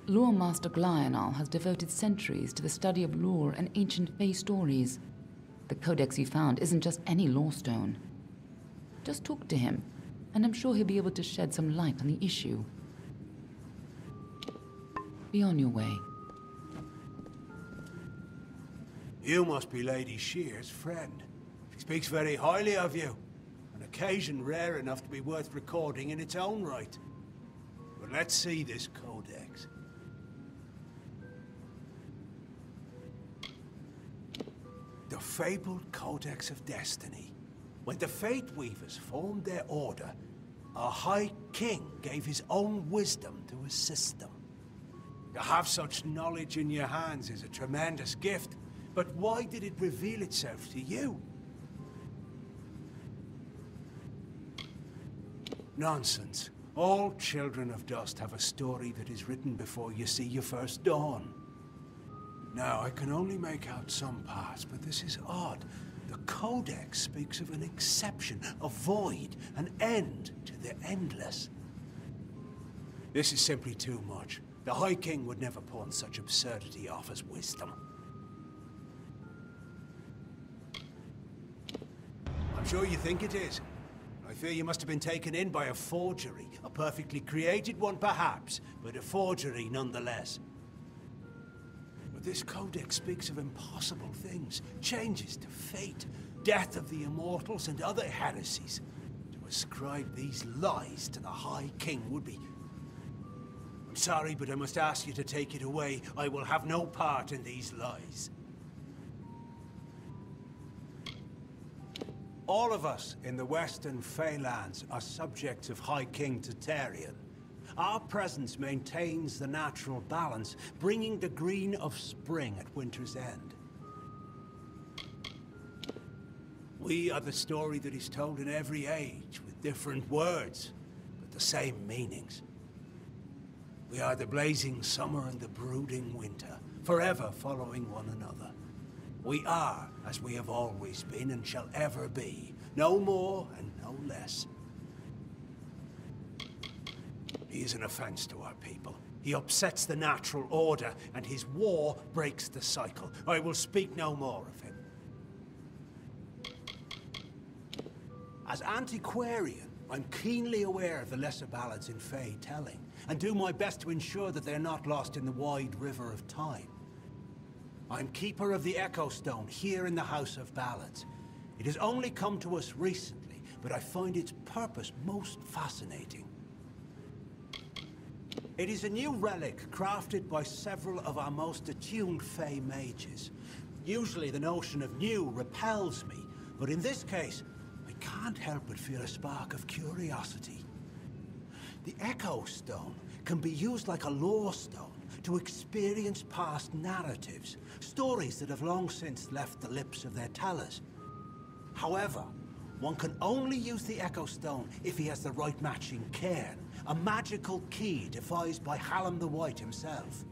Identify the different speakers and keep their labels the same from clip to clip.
Speaker 1: Lore Master Glional has devoted centuries to the study of lore and ancient Fae stories. The codex you found isn't just any lore stone. Just talk to him, and I'm sure he'll be able to shed some light on the issue. Be on your way.
Speaker 2: You must be Lady Shear's friend. She speaks very highly of you. An occasion rare enough to be worth recording in its own right. But let's see this codex. The fabled Codex of Destiny. When the Fate Weavers formed their order, our High King gave his own wisdom to assist them. To have such knowledge in your hands is a tremendous gift, but why did it reveal itself to you? Nonsense. All children of dust have a story that is written before you see your first dawn. Now, I can only make out some parts, but this is odd. The Codex speaks of an exception, a void, an end to the endless. This is simply too much. The High King would never pawn such absurdity off as wisdom. I'm sure you think it is. I fear you must have been taken in by a forgery. A perfectly created one, perhaps, but a forgery nonetheless. But this codex speaks of impossible things, changes to fate, death of the immortals, and other heresies. To ascribe these lies to the High King would be... I'm sorry, but I must ask you to take it away. I will have no part in these lies. All of us in the Western Feylands are subjects of High King Tatarian. Our presence maintains the natural balance, bringing the green of spring at winter's end. We are the story that is told in every age, with different words, but the same meanings. We are the blazing summer and the brooding winter, forever following one another. We are as we have always been and shall ever be, no more and no less. He is an offense to our people. He upsets the natural order, and his war breaks the cycle. I will speak no more of him. As antiquarian, I'm keenly aware of the lesser ballads in Fae telling, and do my best to ensure that they're not lost in the wide river of time. I'm Keeper of the Echo Stone here in the House of Ballads. It has only come to us recently, but I find its purpose most fascinating. It is a new relic crafted by several of our most attuned Fae mages. Usually the notion of new repels me, but in this case, I can't help but feel a spark of curiosity. The Echo Stone can be used like a lore stone to experience past narratives, stories that have long since left the lips of their tellers. However, one can only use the Echo Stone if he has the right matching cairn, a magical key devised by Hallam the White himself.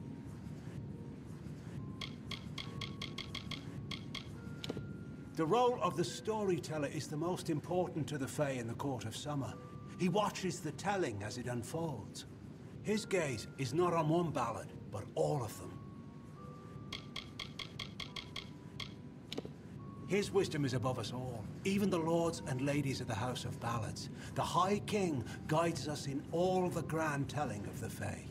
Speaker 2: The role of the storyteller is the most important to the Fae in the Court of Summer. He watches the telling as it unfolds. His gaze is not on one ballad, but all of them. His wisdom is above us all, even the lords and ladies of the House of Ballads. The High King guides us in all the grand telling of the Fae.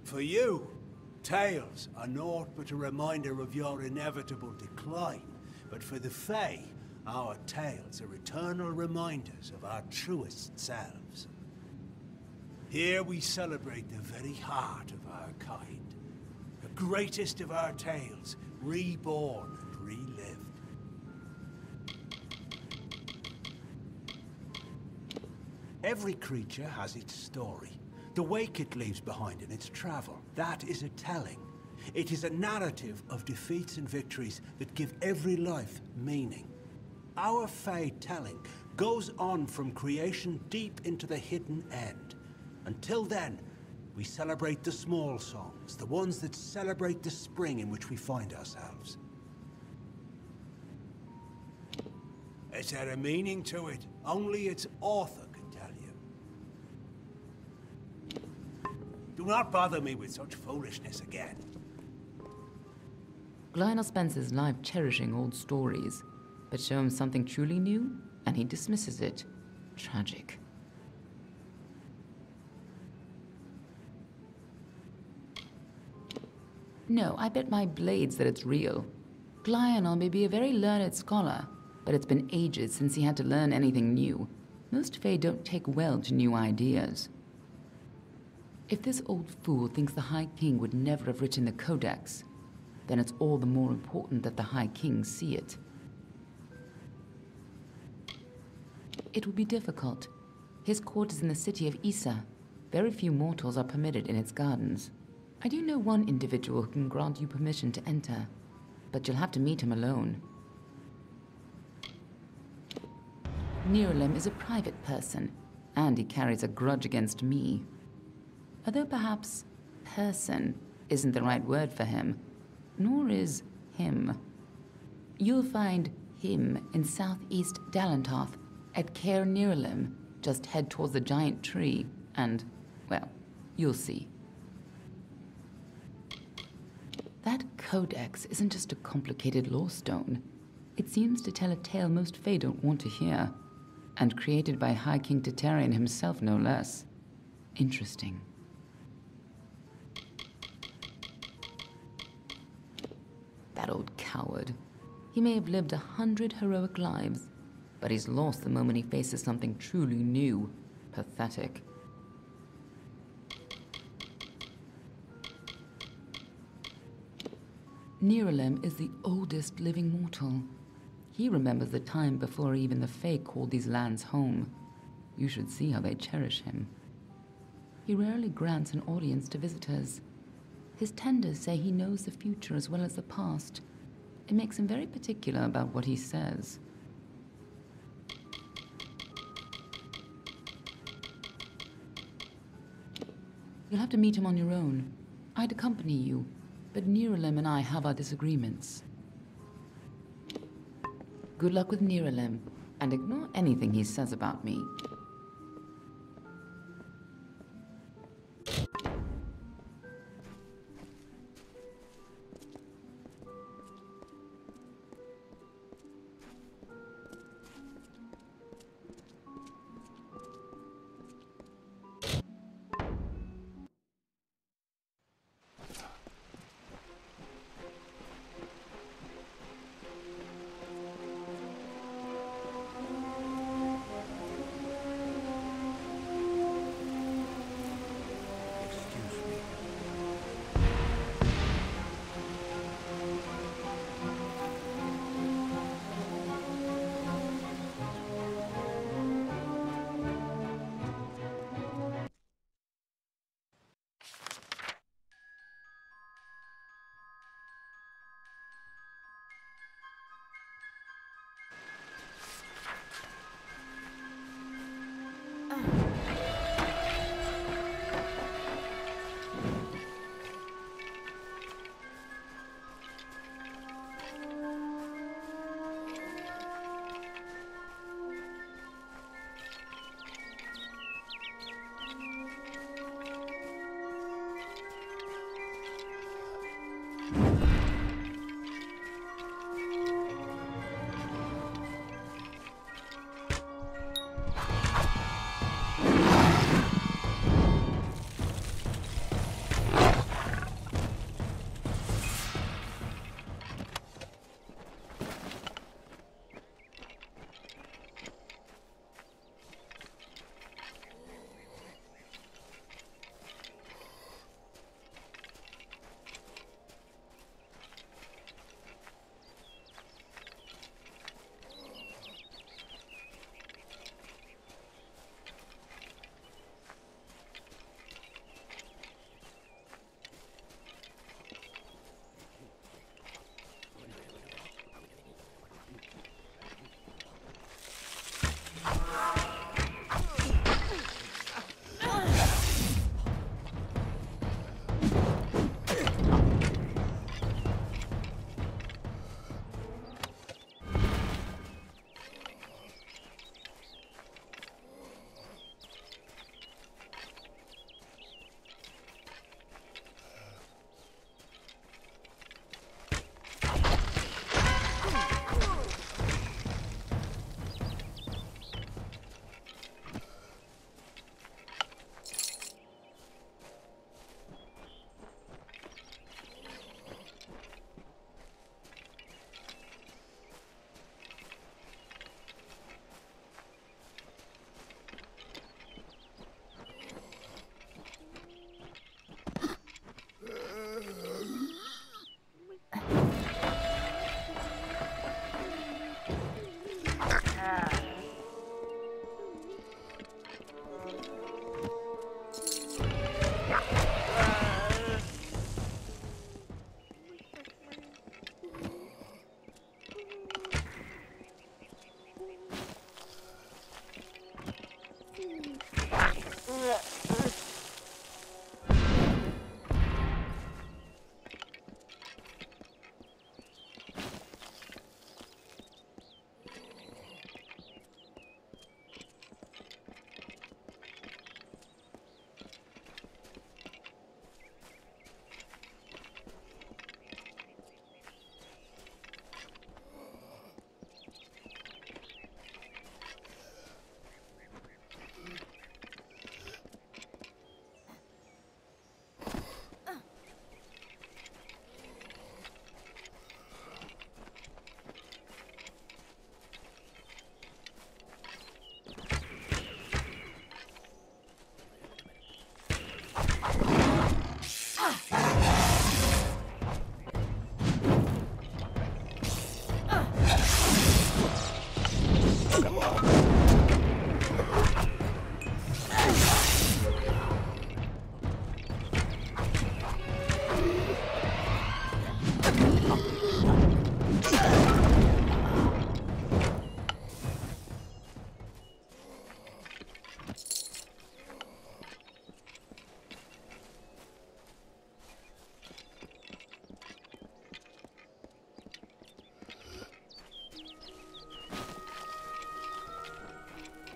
Speaker 2: For you, tales are naught but a reminder of your inevitable decline. But for the Fae, our tales are eternal reminders of our truest selves. Here we celebrate the very heart of our kind. The greatest of our tales, reborn and relived. Every creature has its story. The wake it leaves behind in its travel. That is a telling. It is a narrative of defeats and victories that give every life meaning. Our Fae telling goes on from creation deep into the hidden end. Until then, we celebrate the small songs, the ones that celebrate the spring in which we find ourselves. Is there a meaning to it? Only its author can tell you. Do not bother me with such foolishness again.
Speaker 1: Lionel spends his life cherishing old stories, but show him something truly new, and he dismisses it. Tragic. No, I bet my blades that it's real. Lionel may be a very learned scholar, but it's been ages since he had to learn anything new. Most Fae don't take well to new ideas. If this old fool thinks the High King would never have written the Codex, then it's all the more important that the High King see it. It will be difficult. His court is in the city of Issa. Very few mortals are permitted in its gardens. I do know one individual who can grant you permission to enter, but you'll have to meet him alone. Nirelem is a private person, and he carries a grudge against me. Although perhaps person isn't the right word for him, nor is him. You'll find him in southeast Dalantoth at Caer Nirelem. Just head towards the giant tree, and, well, you'll see. That codex isn't just a complicated lore stone. It seems to tell a tale most Fae don't want to hear, and created by High King Tatarian himself, no less. Interesting. That old coward. He may have lived 100 heroic lives, but he's lost the moment he faces something truly new. Pathetic. Nirelem is the oldest living mortal. He remembers the time before even the Fae called these lands home. You should see how they cherish him. He rarely grants an audience to visitors. His tenders say he knows the future as well as the past. It makes him very particular about what he says. You'll have to meet him on your own. I'd accompany you, but Nirelem and I have our disagreements. Good luck with Nirelem, and ignore anything he says about me.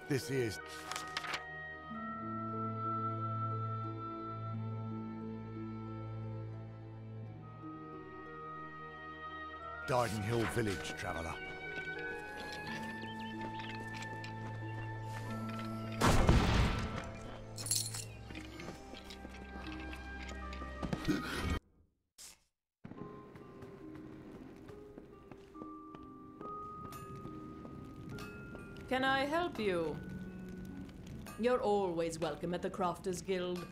Speaker 3: This is... Dyden Hill Village, traveller.
Speaker 4: Can I help you? You're always welcome at the Crafters Guild.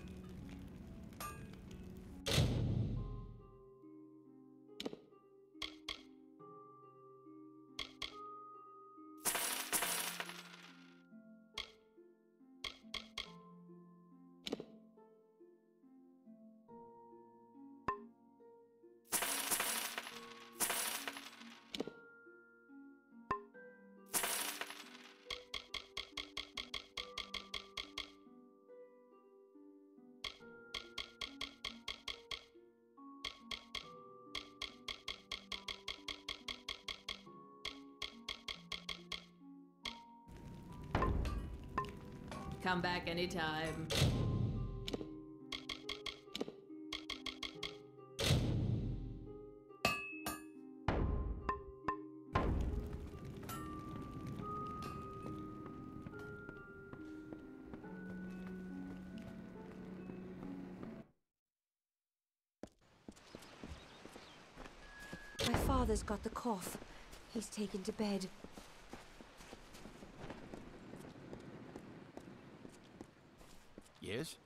Speaker 4: Come back anytime.
Speaker 5: My father's got the cough. He's taken to bed.
Speaker 3: Yes?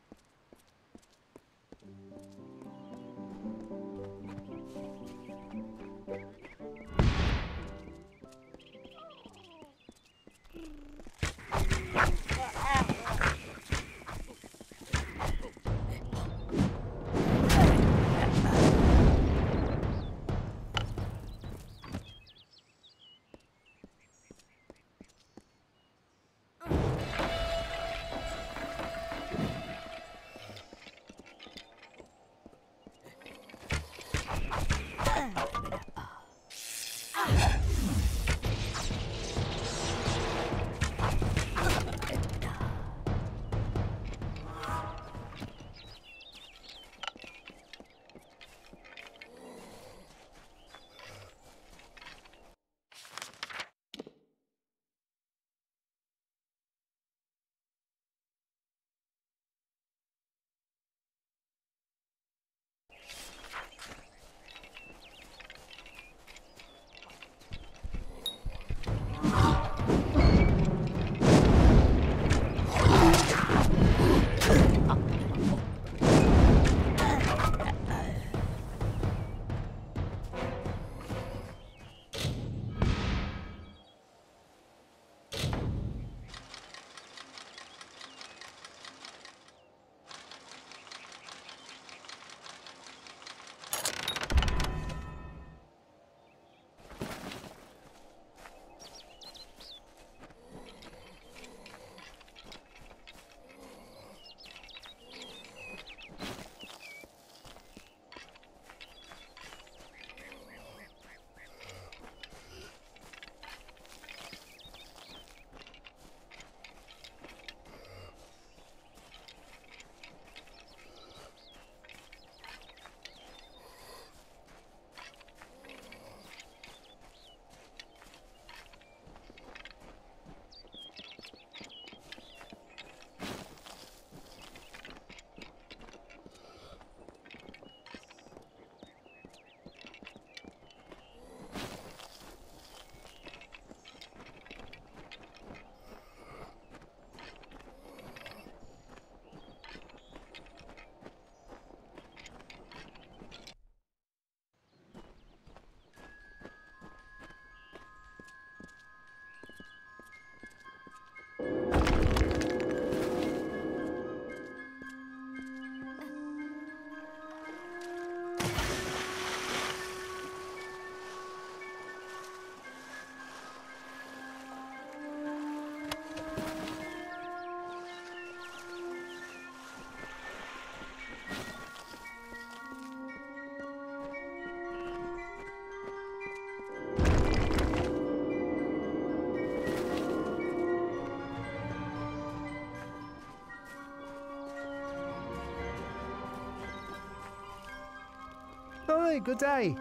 Speaker 6: Hi, good day.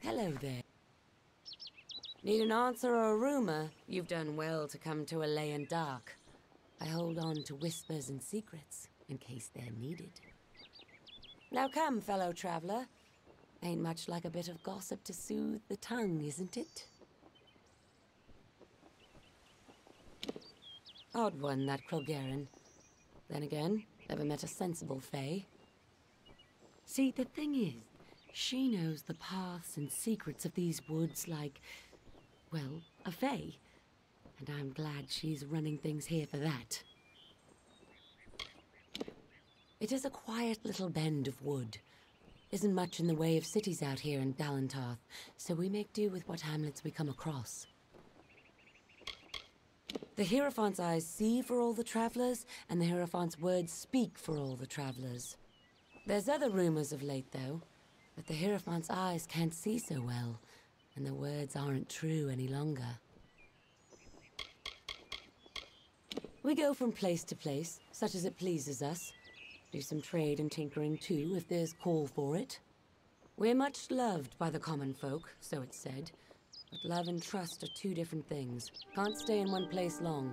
Speaker 7: Hello there. Need an answer or a rumor? You've done well to come to Alayan Dark. I hold on to whispers and secrets in case they're needed. Now come, fellow traveler. Ain't much like a bit of gossip to soothe the tongue, isn't it? Odd one, that Krilgarin. Then again, never met a sensible fae. See, the thing is, she knows the paths and secrets of these woods like, well, a fae. And I'm glad she's running things here for that. It is a quiet little bend of wood. Isn't much in the way of cities out here in Dalentarth, so we make do with what hamlets we come across. The Hierophant's eyes see for all the travelers, and the Hierophant's words speak for all the travelers. There's other rumors of late, though. But the Hierophant's eyes can't see so well, and the words aren't true any longer. We go from place to place, such as it pleases us. Do some trade and tinkering too, if there's call for it. We're much loved by the common folk, so it's said. But love and trust are two different things. Can't stay in one place long.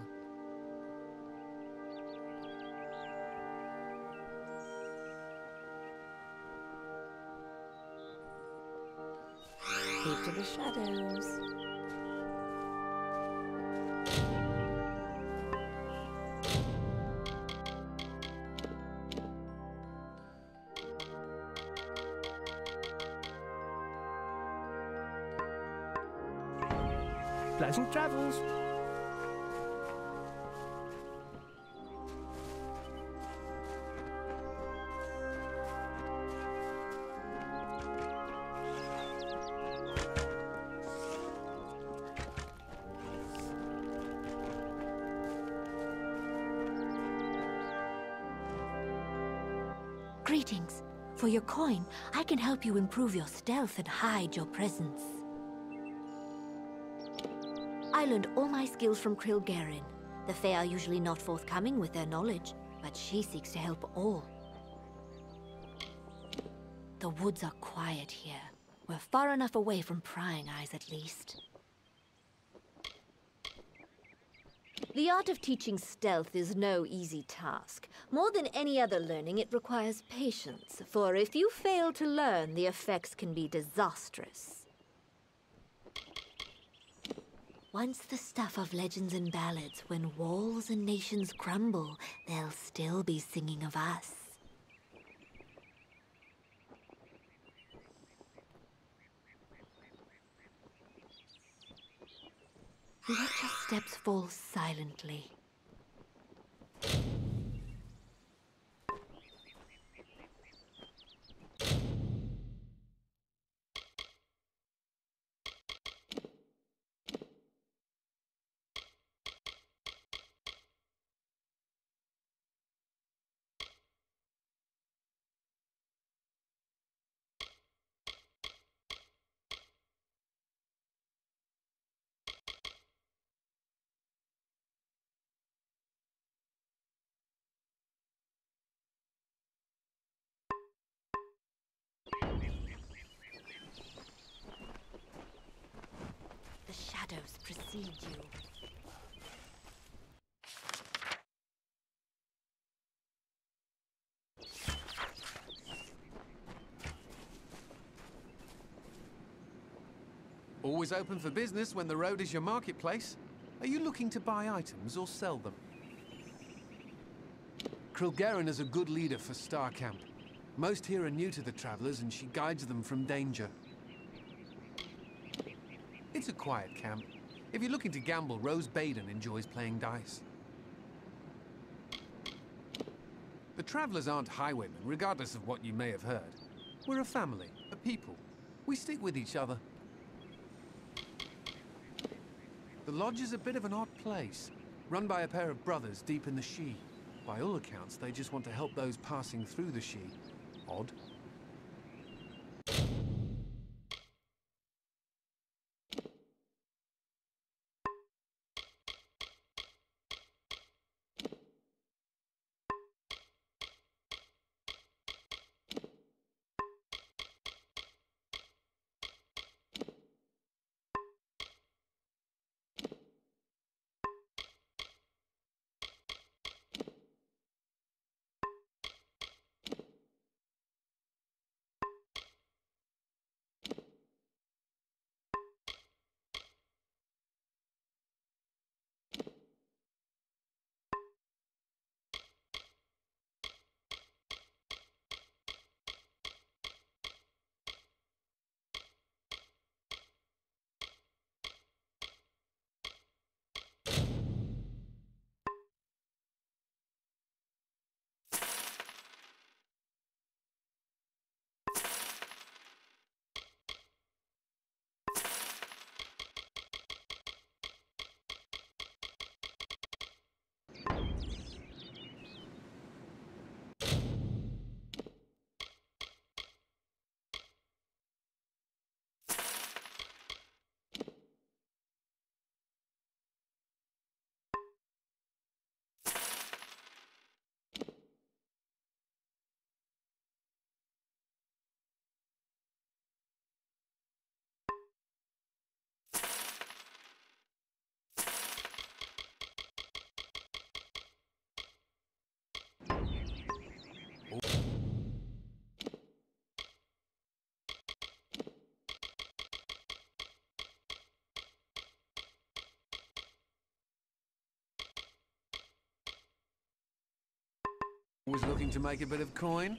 Speaker 7: Keep to the shadows.
Speaker 6: Pleasant travels.
Speaker 5: Greetings. For your coin, I can help you improve your stealth and hide your presence. I learned all my skills from Krilgarin. The Fae are usually not forthcoming with their knowledge, but she seeks to help all. The woods are quiet here. We're far enough away from prying eyes, at least. The art of teaching stealth is no easy task. More than any other learning, it requires patience, for if you fail to learn, the effects can be disastrous. Once the stuff of legends and ballads, when walls and nations crumble, they'll still be singing of us. Let your steps fall silently. The shadows precede you.
Speaker 8: Always open for business when the road is your marketplace. Are you looking to buy items or sell them? Krilgarin is a good leader for Star Camp. Most here are new to the travelers and she guides them from danger. It's a quiet camp. If you're looking to gamble, Rose Baden enjoys playing dice. The travelers aren't highwaymen, regardless of what you may have heard. We're a family, a people. We stick with each other. The lodge is a bit of an odd place, run by a pair of brothers deep in the Shi. By all accounts, they just want to help those passing through the Shi. Odd. Always looking to make a bit of coin?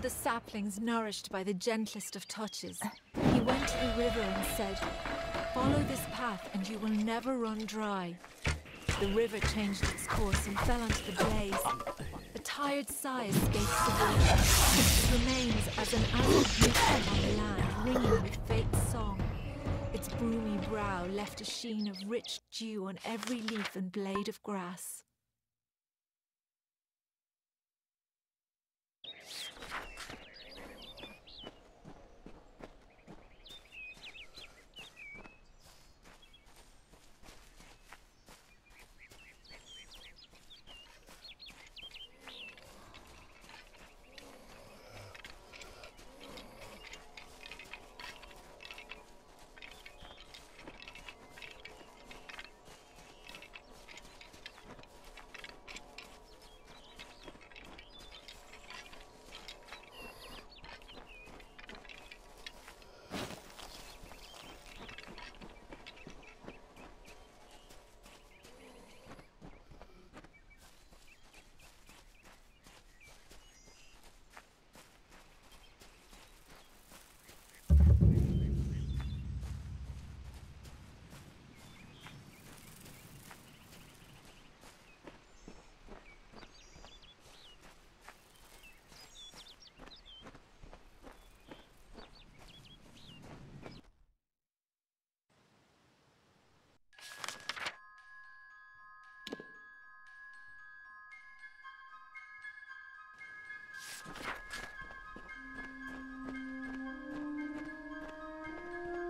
Speaker 9: the saplings nourished by the gentlest of touches. He went to the river and said, "Follow this path and you will never run dry." The river changed its course and fell onto the blaze. A tired sigh escapes the water. It remains as an azure beacon on the land, ringing with fate's song. Its broomy brow left a sheen of rich dew on every leaf and blade of grass.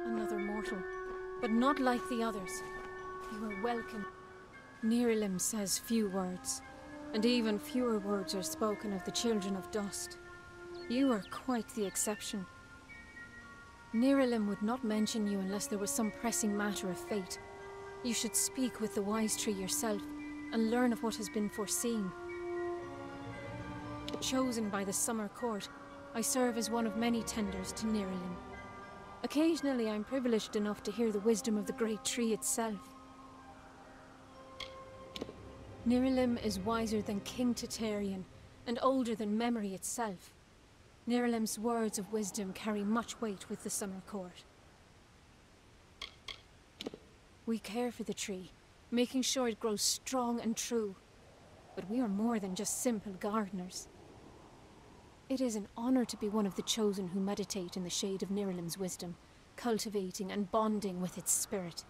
Speaker 9: Another mortal, but not like the others. You are welcome. Nirilim says few words, and even fewer words are spoken of the children of dust. You are quite the exception. Nirilim would not mention you unless there was some pressing matter of fate. You should speak with the wise tree yourself and learn of what has been foreseen. Chosen by the Summer Court, I serve as one of many tenders to Nirilim. Occasionally, I'm privileged enough to hear the wisdom of the great tree itself. Nirilim is wiser than King Tatarian, and older than memory itself. Nirilim's words of wisdom carry much weight with the Summer Court. We care for the tree, making sure it grows strong and true. But we are more than just simple gardeners. It is an honor to be one of the chosen who meditate in the shade of Nirilim's wisdom, cultivating and bonding with its spirit.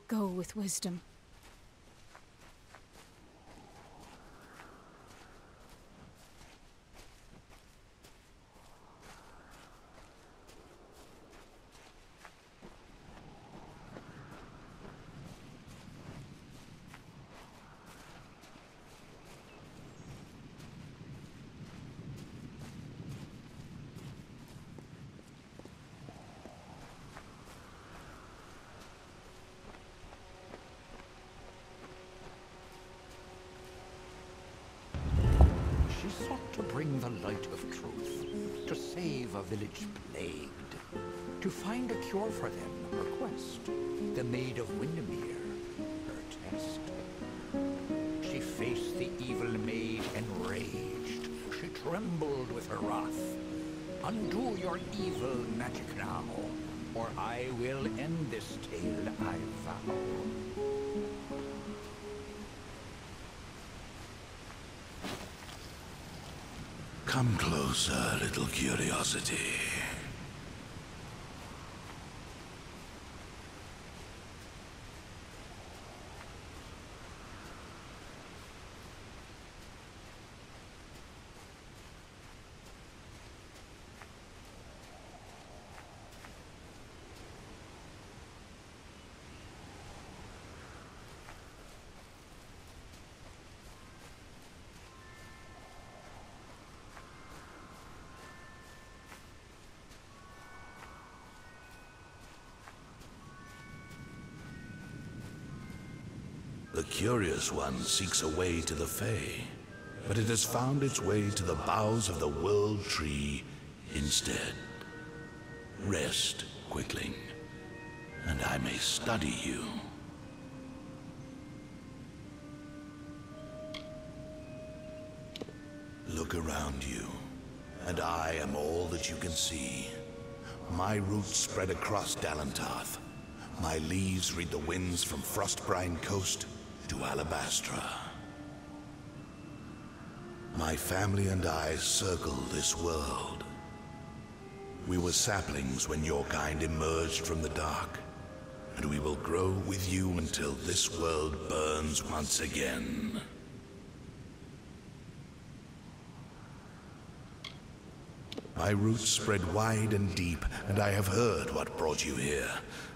Speaker 9: Go with wisdom.
Speaker 10: She sought to bring the light of truth, to save a village plagued, to find a cure for them, her quest, the Maid of Windermere, her test. She faced the evil maid enraged, she trembled with her wrath. Undo your evil magic now, or I will end this tale, I vow.
Speaker 3: Come closer, little curiosity. The curious one seeks a way to the Fae, but it has found its way to the boughs of the World Tree instead. Rest, Quickling, and I may study you. Look around you, and I am all that you can see. My roots spread across Dalantarth. My leaves read the winds from Frostbrine Coast to Alabastra. My family and I circle this world. We were saplings when your kind emerged from the dark, and we will grow with you until this world burns once again. My roots spread wide and deep, and I have heard what brought you here,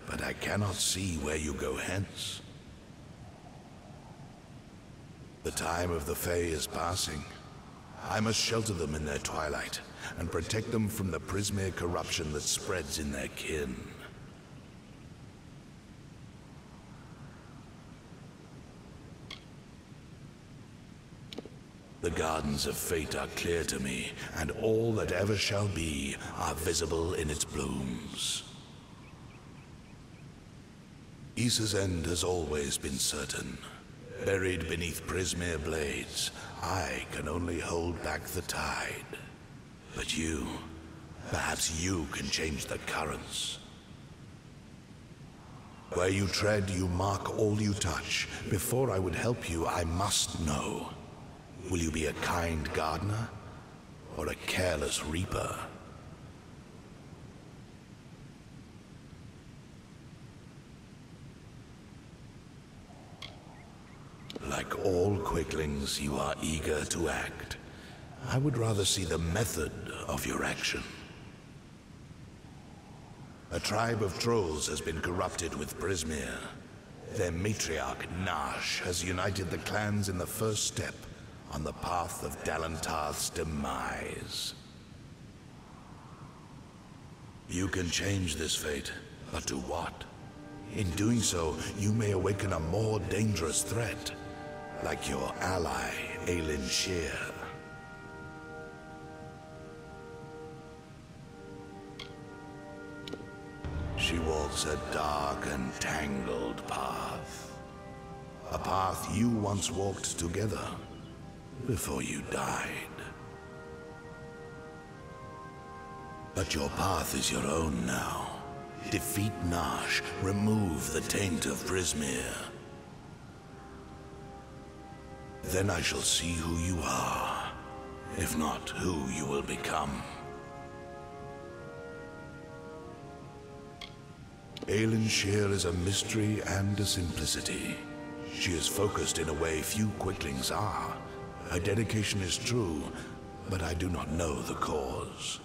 Speaker 3: but I cannot see where you go hence. The time of the Fae is passing. I must shelter them in their twilight, and protect them from the Prismere corruption that spreads in their kin. The gardens of fate are clear to me, and all that ever shall be are visible in its blooms. Issa's end has always been certain. Buried beneath Prismere blades, I can only hold back the tide. But you, perhaps you can change the currents. Where you tread, you mark all you touch. Before I would help you, I must know. Will you be a kind gardener, or a careless reaper? Like all quicklings, you are eager to act. I would rather see the method of your action. A tribe of trolls has been corrupted with Prismere. Their matriarch, Nash, has united the clans in the first step on the path of Dalantarth's demise. You can change this fate, but to what? In doing so, you may awaken a more dangerous threat, like your ally, Aelin Shear. She walks a dark and tangled path. A path you once walked together, before you died. But your path is your own now. Defeat Nash, remove the taint of Prismere. Then I shall see who you are, if not who you will become. Aelin Shear is a mystery and a simplicity. She is focused in a way few quicklings are. Her dedication is true, but I do not know the cause.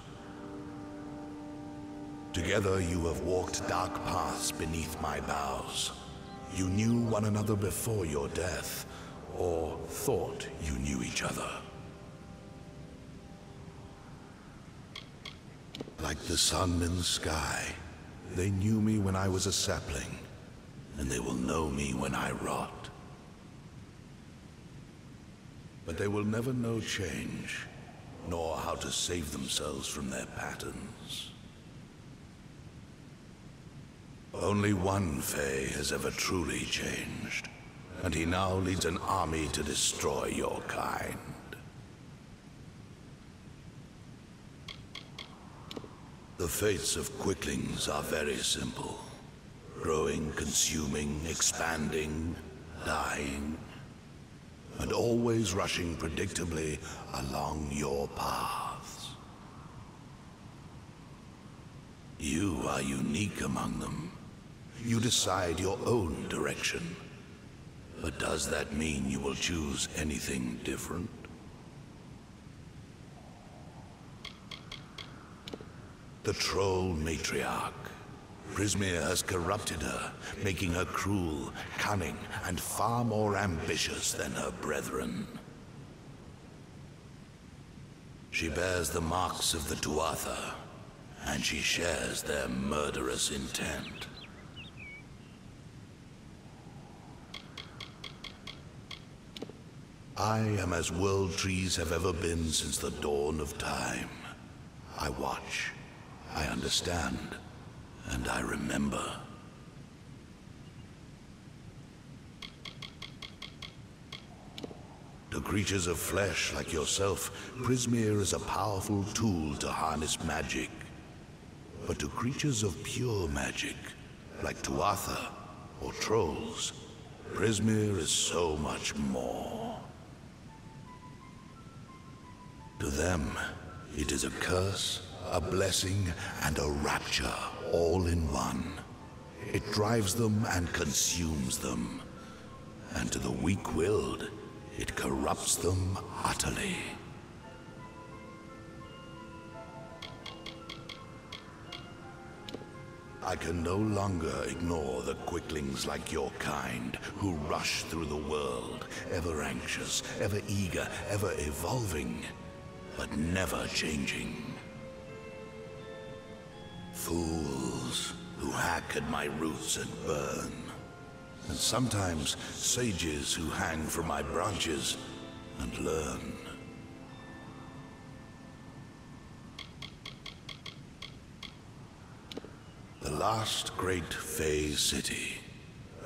Speaker 3: Together you have walked dark paths beneath my boughs. You knew one another before your death, or thought you knew each other. Like the sun in the sky, they knew me when I was a sapling, and they will know me when I rot. But they will never know change, nor how to save themselves from their patterns. Only one Fae has ever truly changed, and he now leads an army to destroy your kind. The fates of quicklings are very simple. Growing, consuming, expanding, dying, and always rushing predictably along your paths. You are unique among them. You decide your own direction. But does that mean you will choose anything different? The troll matriarch. Prismere has corrupted her, making her cruel, cunning, and far more ambitious than her brethren. She bears the marks of the Tuatha, and she shares their murderous intent. I am as world trees have ever been since the dawn of time. I watch, I understand, and I remember. To creatures of flesh like yourself, Prismeer is a powerful tool to harness magic. But to creatures of pure magic, like Tuatha or trolls, Prismeer is so much more. To them, it is a curse, a blessing, and a rapture all in one. It drives them and consumes them. And to the weak-willed, it corrupts them utterly. I can no longer ignore the quicklings like your kind, who rush through the world, ever anxious, ever eager, ever evolving, but never changing. Fools who hack at my roots and burn. And sometimes sages who hang from my branches and learn. The last great Fey city,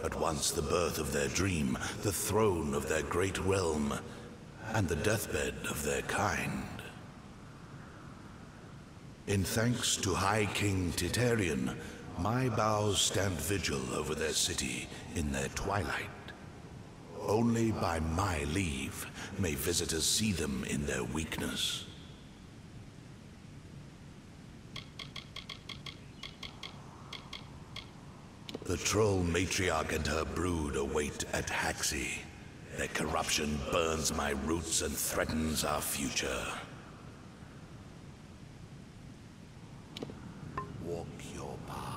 Speaker 3: at once the birth of their dream, the throne of their great realm, and the deathbed of their kind. In thanks to High King Titarian, my bows stand vigil over their city in their twilight. Only by my leave may visitors see them in their weakness. The troll matriarch and her brood await at Haxi. Their corruption burns my roots and threatens our future. Walk your path.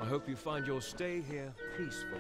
Speaker 11: hope you find your stay here peaceful.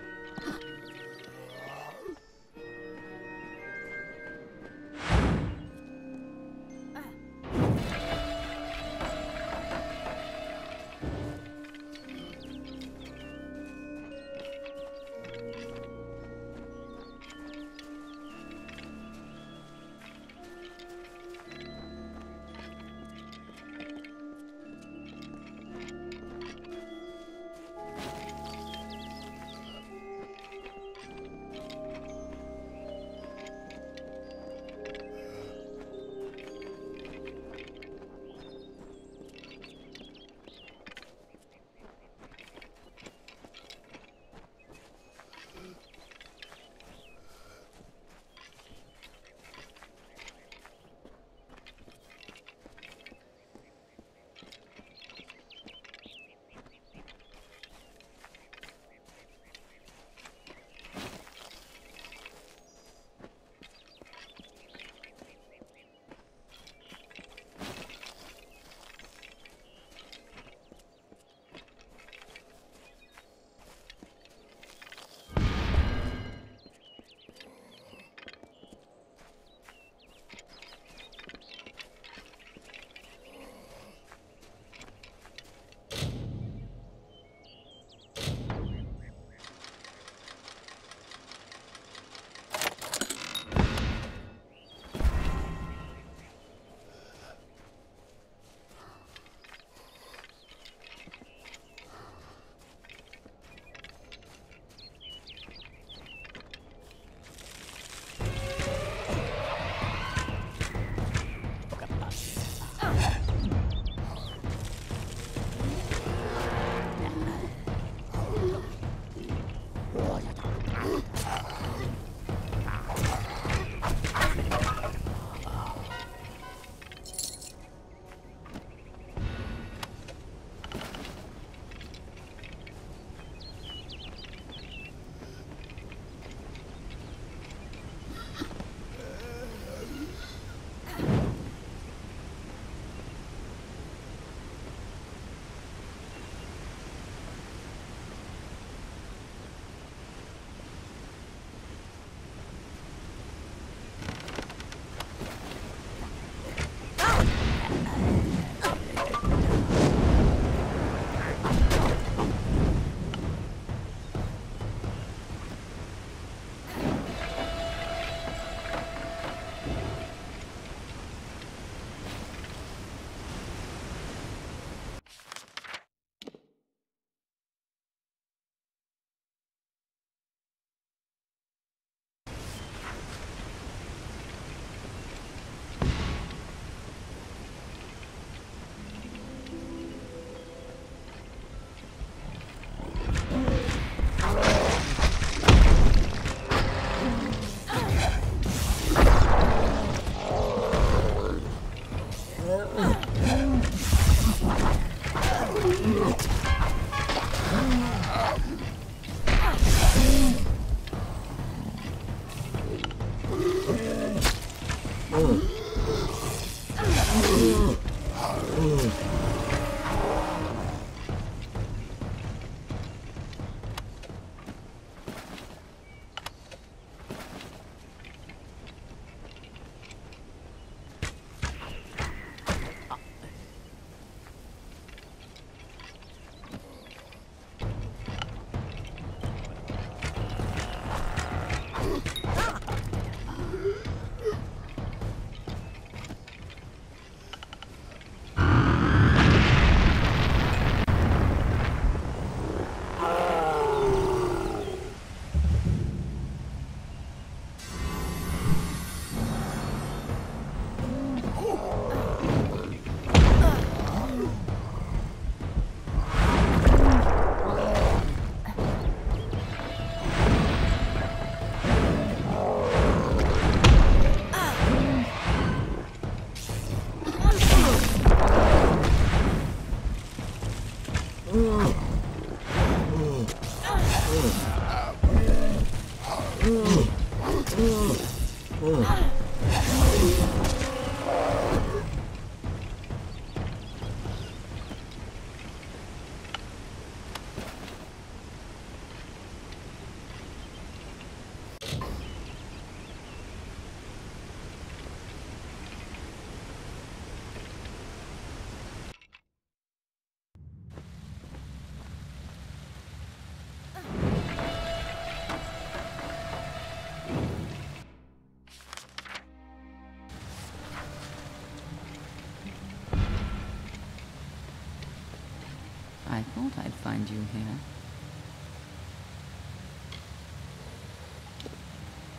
Speaker 1: thought I'd find you here.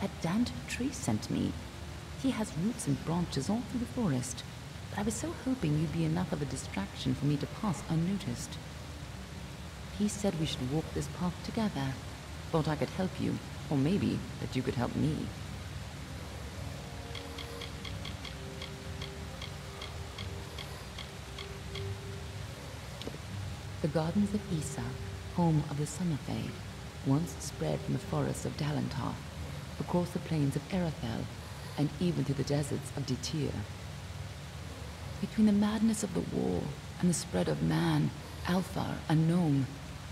Speaker 1: A damned tree sent me. He has roots and branches all through the forest, but I was so hoping you'd be enough of a distraction for me to pass unnoticed. He said we should walk this path together. Thought I could help you, or maybe that you could help me. The gardens of Isa, home of the Summer Fade, once spread from the forests of Dalantar, across the plains of Erethel, and even through the deserts of Ditir. Between the madness of the war and the spread of man, Alfar, and Gnome,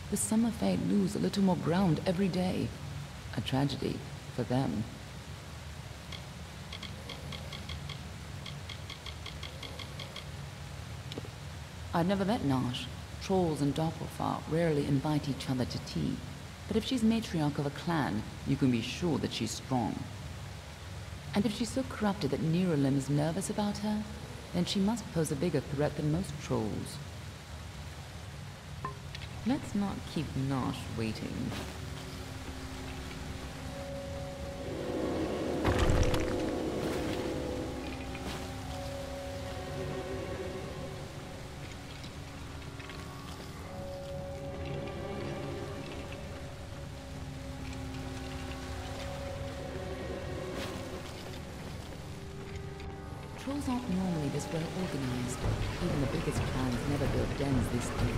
Speaker 1: the Summer Fade lose a little more ground every day. A tragedy for them. I've never met Nash. Trolls and Doppelfar rarely invite each other to tea, but if she's matriarch of a clan, you can be sure that she's strong. And if she's so corrupted that Neeralim is nervous about her, then she must pose a bigger threat than most trolls. Let's not keep Nosh waiting. Trolls aren't normally this well organized. Even the biggest clans never built dens this deep.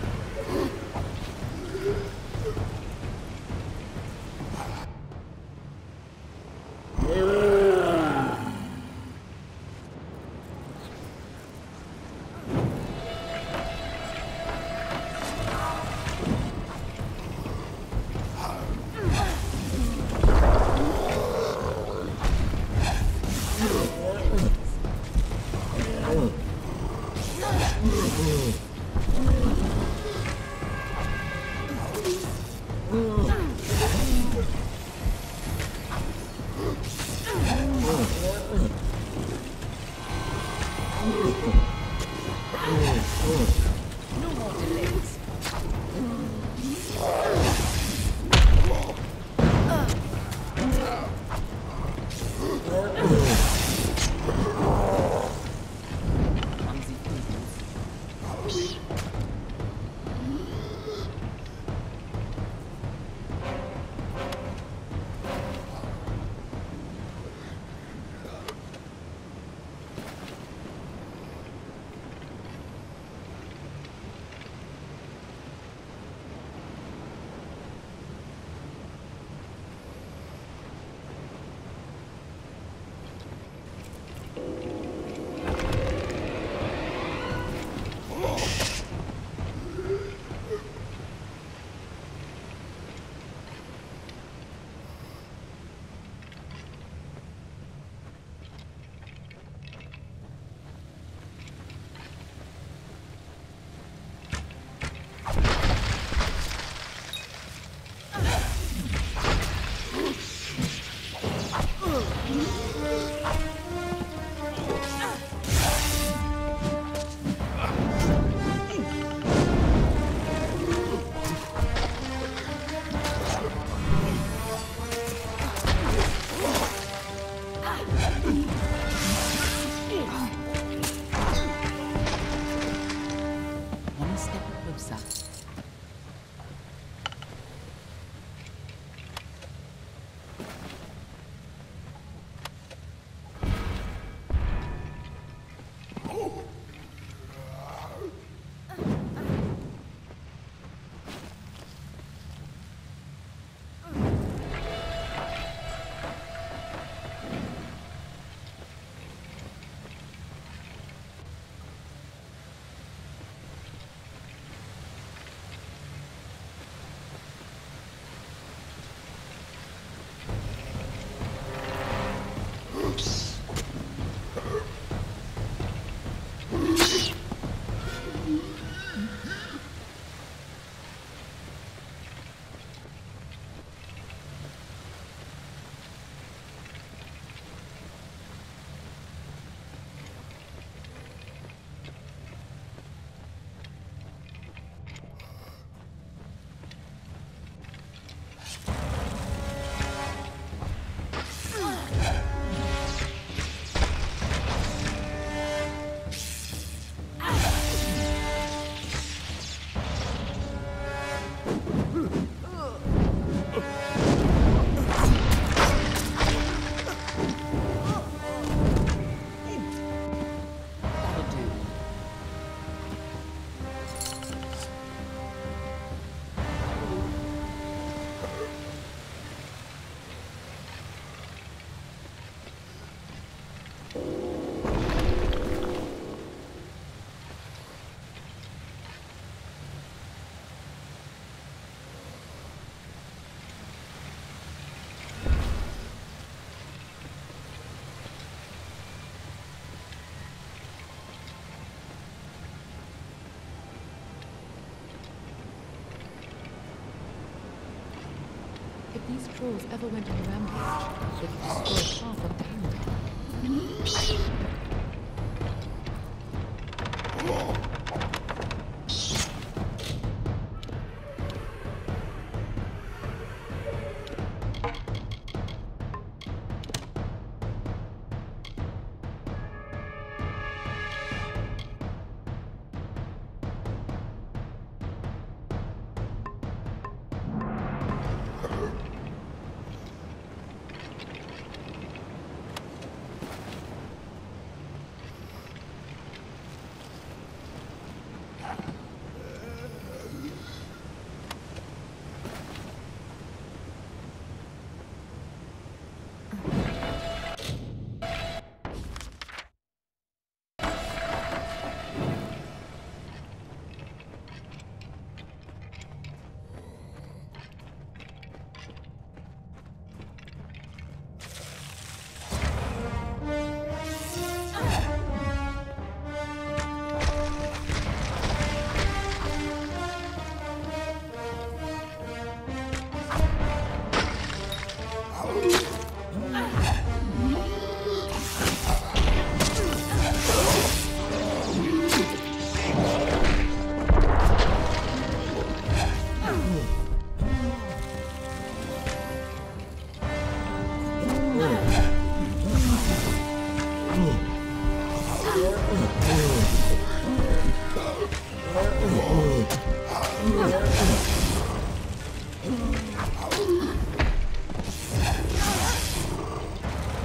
Speaker 1: these trolls ever went on a rampage, they'd destroy half of town.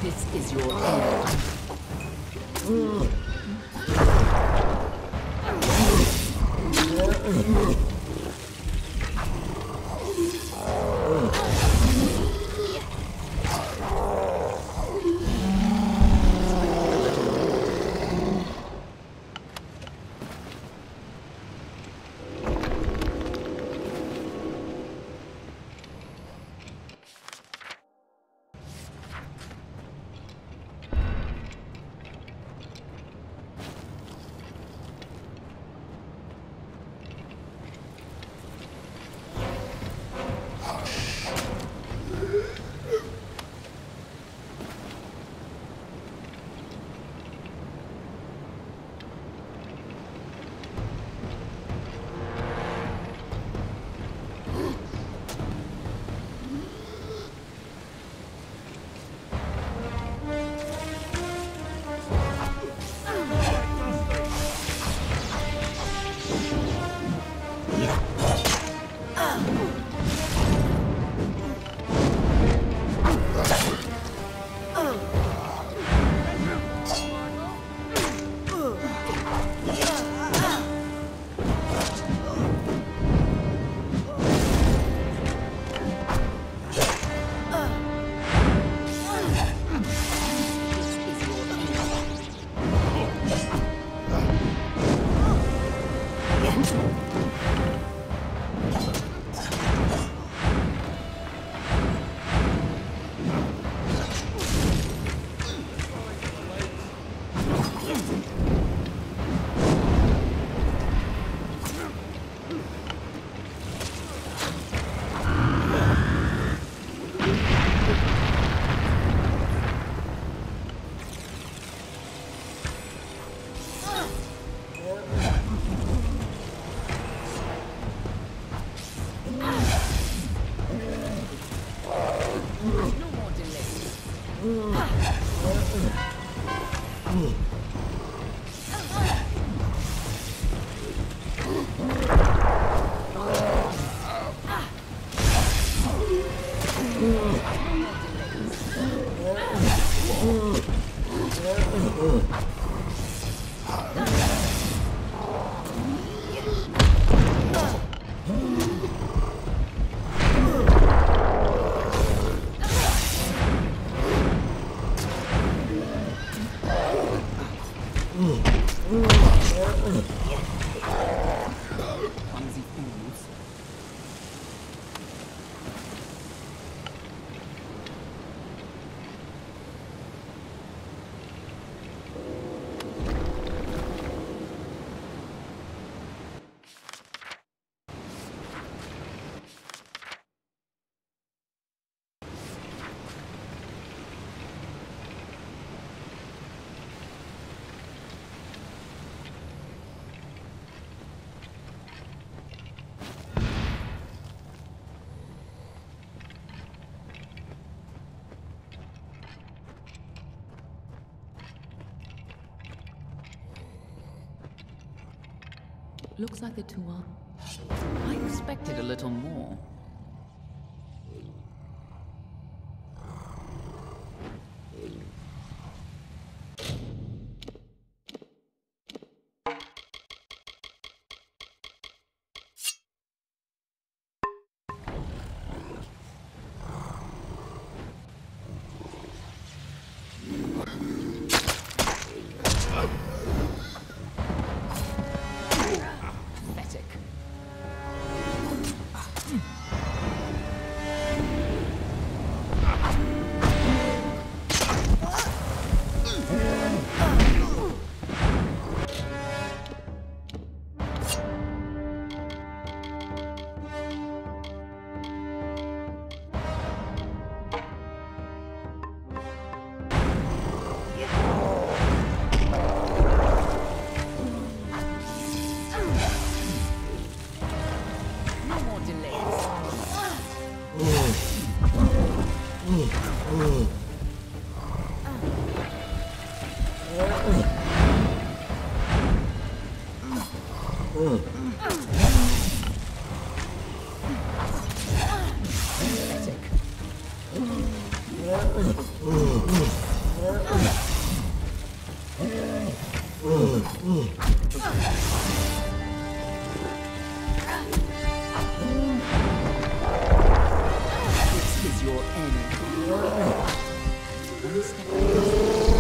Speaker 1: This is your end. Looks like the two are... I expected a little more. This is your end. One step closer.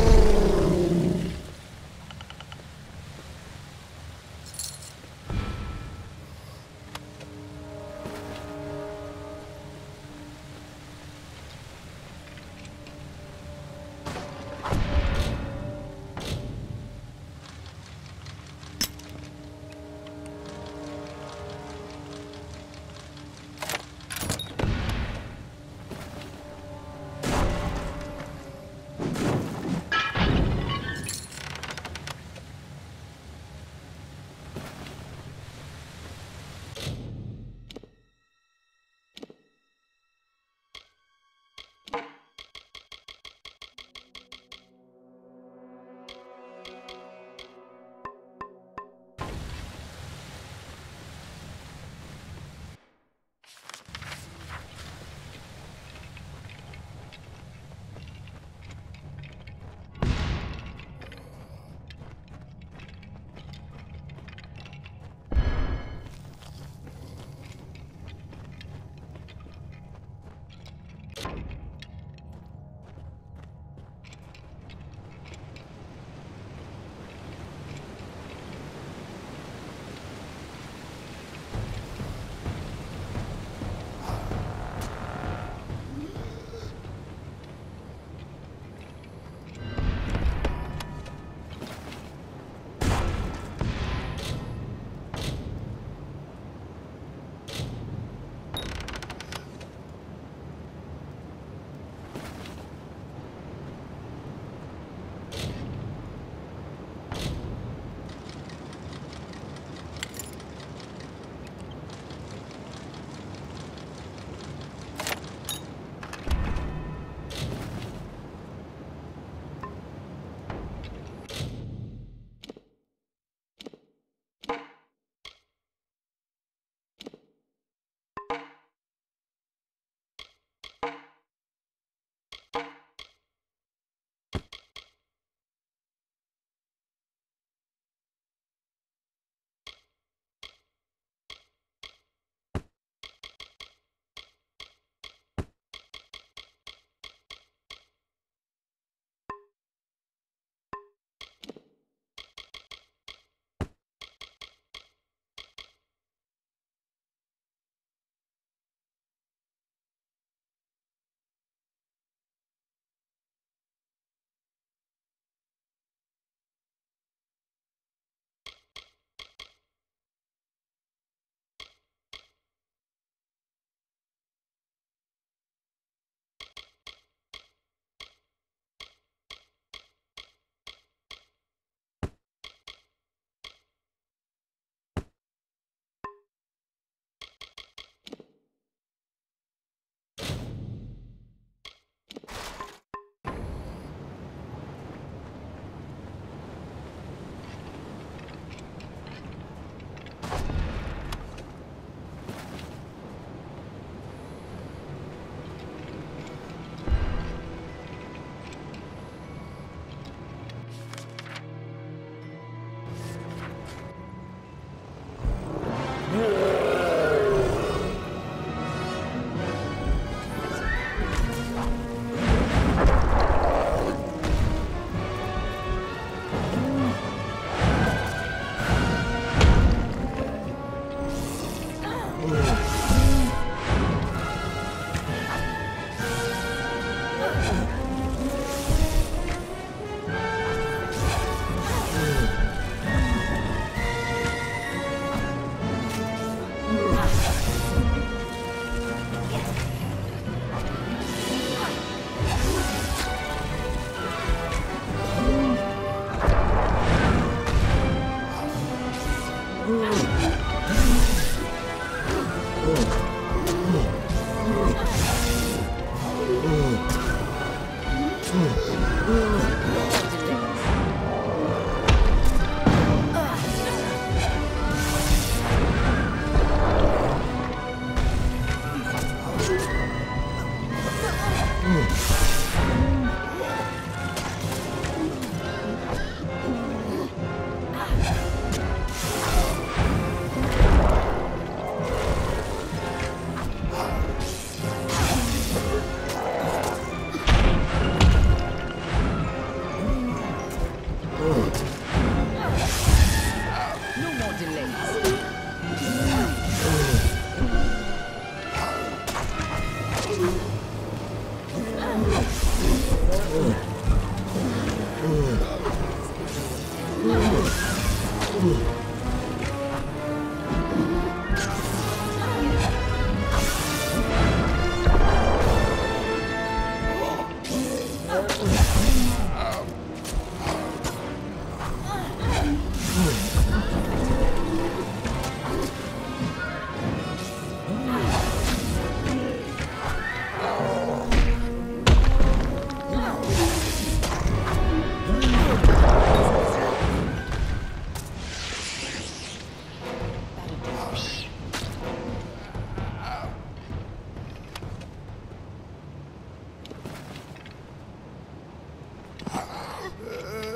Speaker 1: No more delays.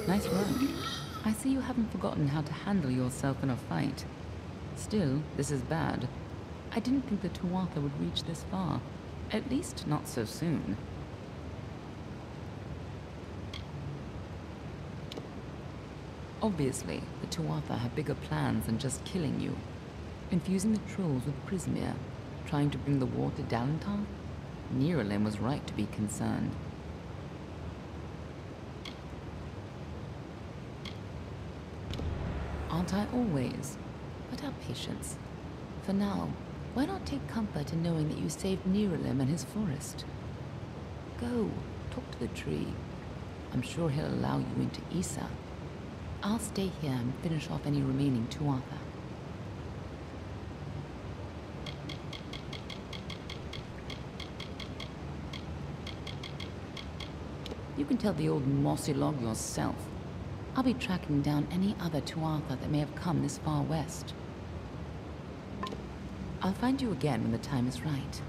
Speaker 1: Nice work. I see you haven't forgotten how to handle yourself in a fight. Still, this is bad. I didn't think the Tuatha would reach this far. At least not so soon. Obviously, the Tuatha have bigger plans than just killing you. Infusing the trolls with Prismere, trying to bring the war to Dalentar? Niralim was right to be concerned. Aren't I always? But have patience. For now, why not take comfort in knowing that you saved Niralim and his forest? Go, talk to the tree. I'm sure he'll allow you into Issa. I'll stay here and finish off any remaining Tuatha. You can tell the old mossy log yourself. I'll be tracking down any other Tuatha that may have come this far west. I'll find you again when the time is right.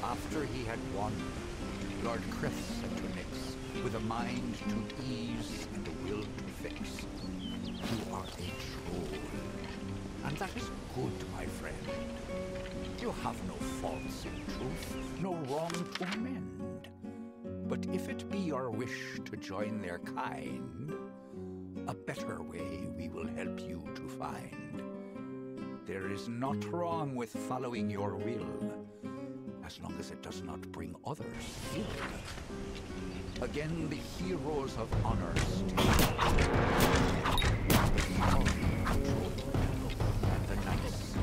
Speaker 10: After he had won, Lord Chris said to Nyx, with a mind to ease and a will to fix, "You are a troll, and that is good, my friend. You have no faults in truth, no wrong to amend. But if it be your wish to join their kind, a better way we will help you to find. There is naught wrong with following your will, as long as it does not bring others ill. Again, the heroes of honor stand. And the knights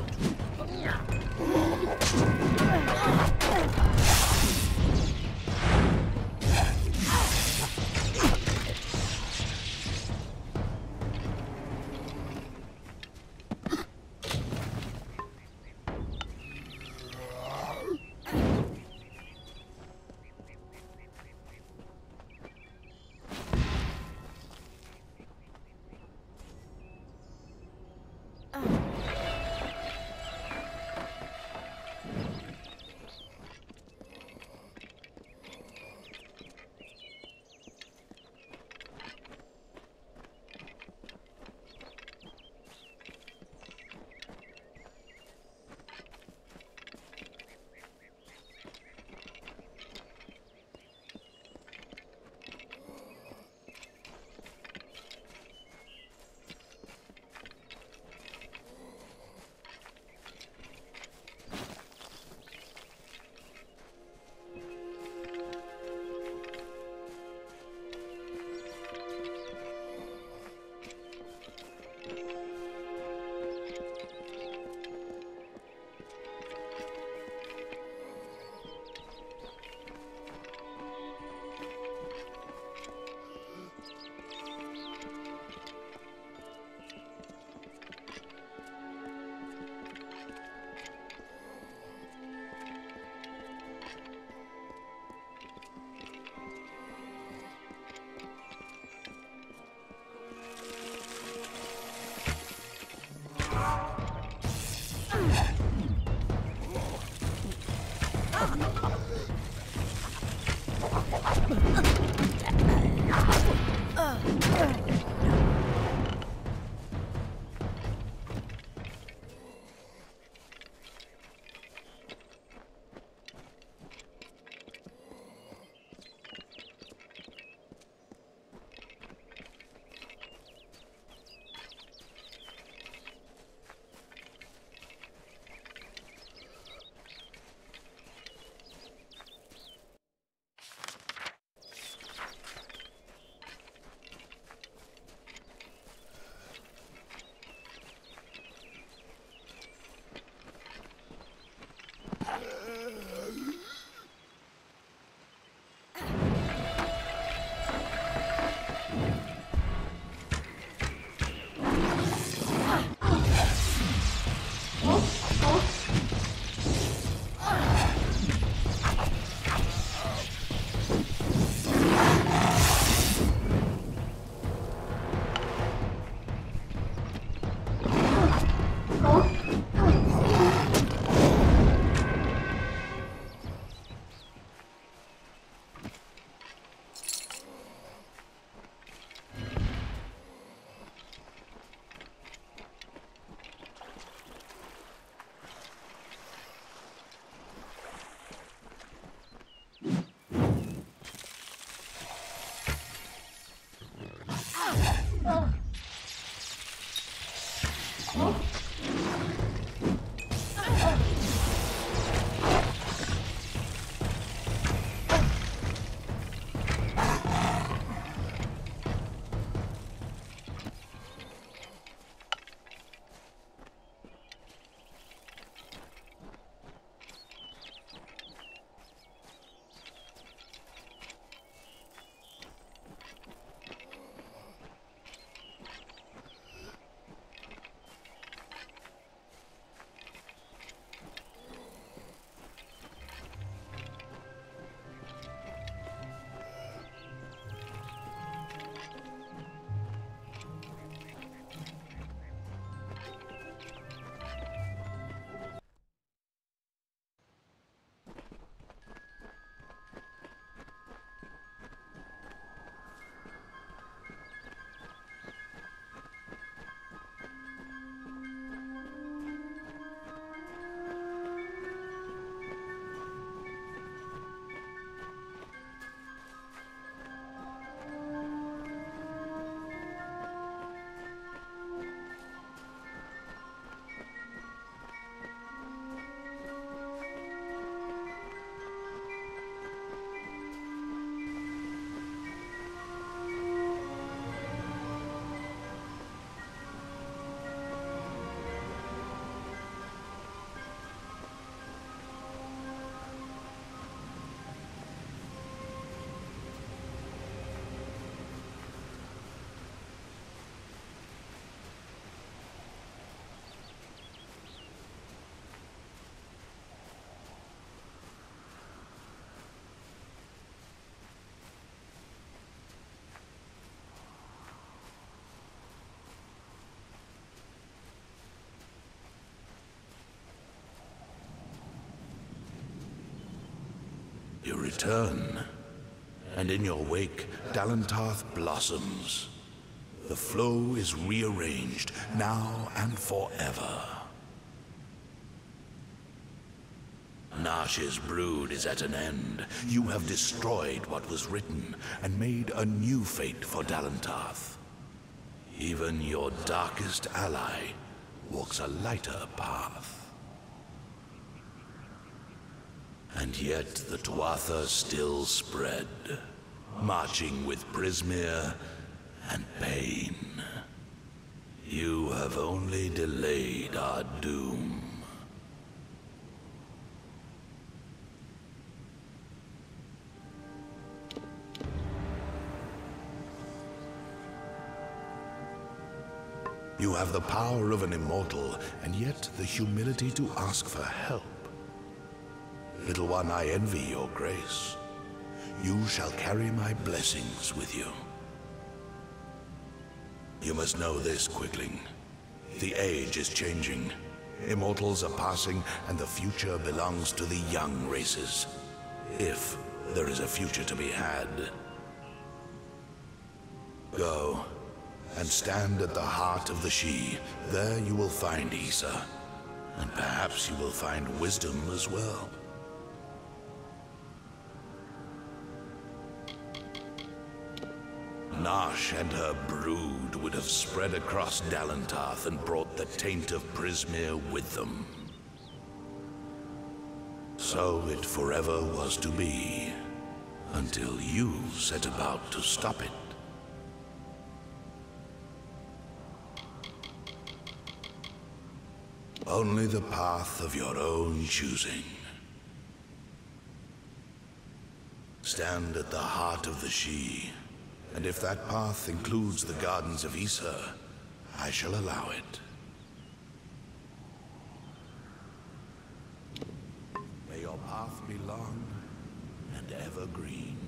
Speaker 3: You return, and in your wake, Dalentarth blossoms. The flow is rearranged, now and forever. Nash's brood is at an end. You have destroyed what was written, and made a new fate for Dalentarth. Even your darkest ally walks a lighter path. And yet the Tuatha still spread, marching with Prismeer and pain. You have only delayed our doom. You have the power of an immortal, and yet the humility to ask for help. Little one, I envy your grace. You shall carry my blessings with you. You must know this, Quickling. The age is changing. Immortals are passing, and the future belongs to the young races. If there is a future to be had. Go, and stand at the heart of the She. There you will find Issa, and perhaps you will find wisdom as well. Nash and her brood would have spread across Dalentarth and brought the taint of Prismeer with them. So it forever was to be, until you set about to stop it. Only the path of your own choosing. Stand at the heart of the She. And if that path includes the Gardens of Issa, I shall allow it. path be long and evergreen.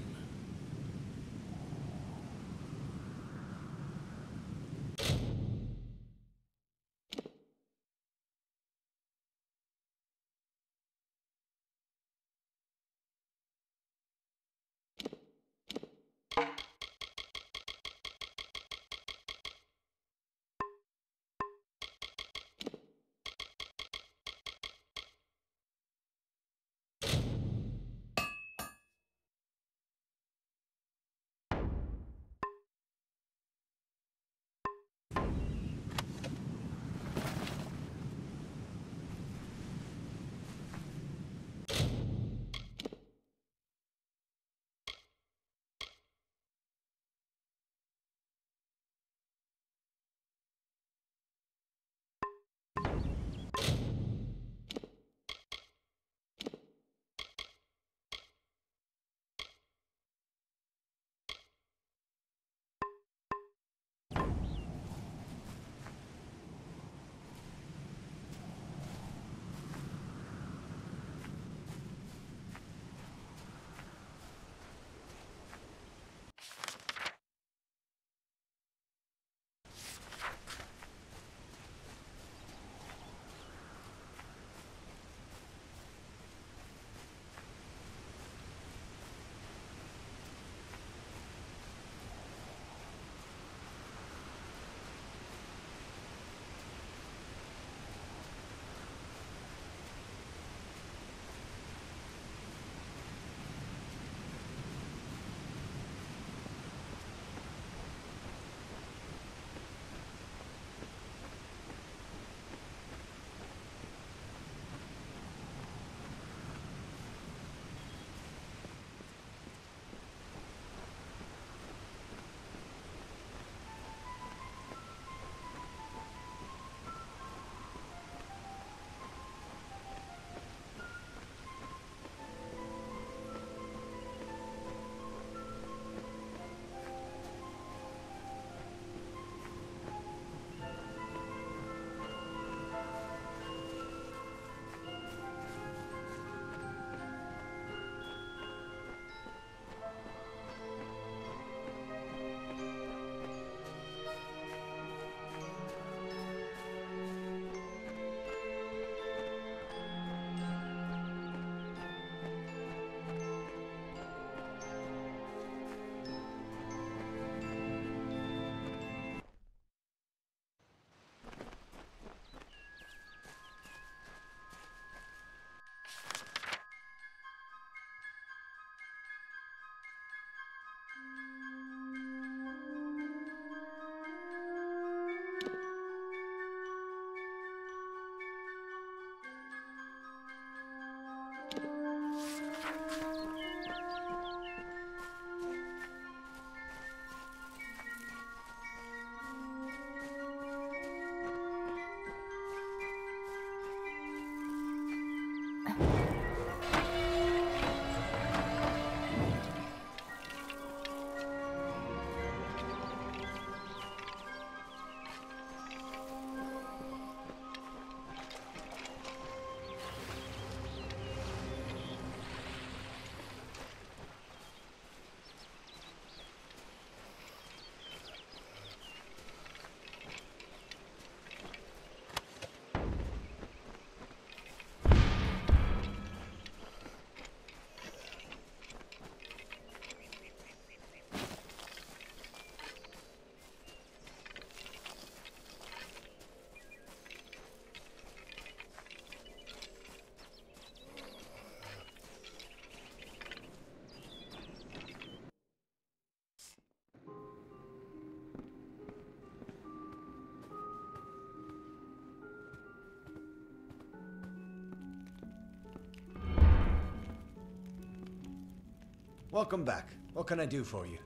Speaker 12: Welcome back. What can I do for you?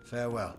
Speaker 12: Farewell.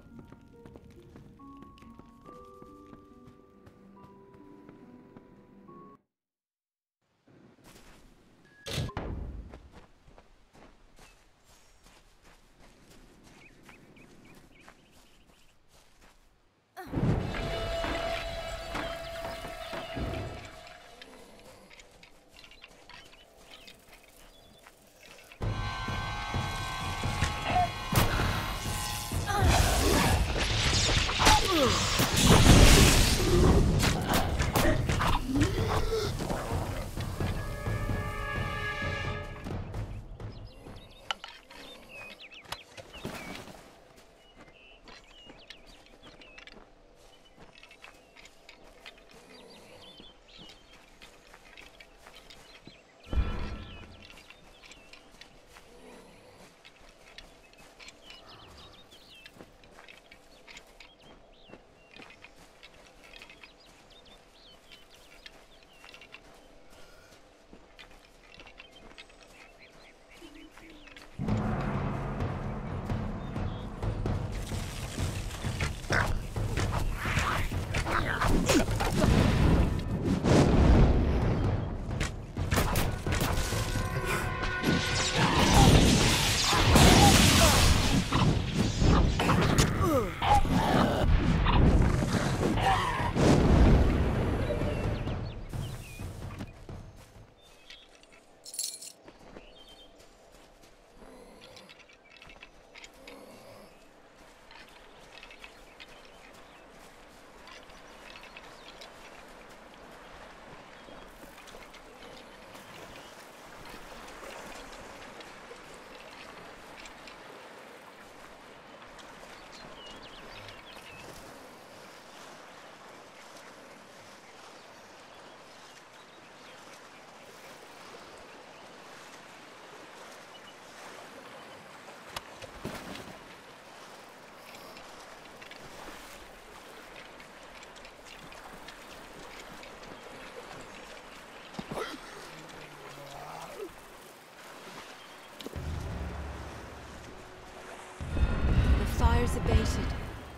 Speaker 9: Abated,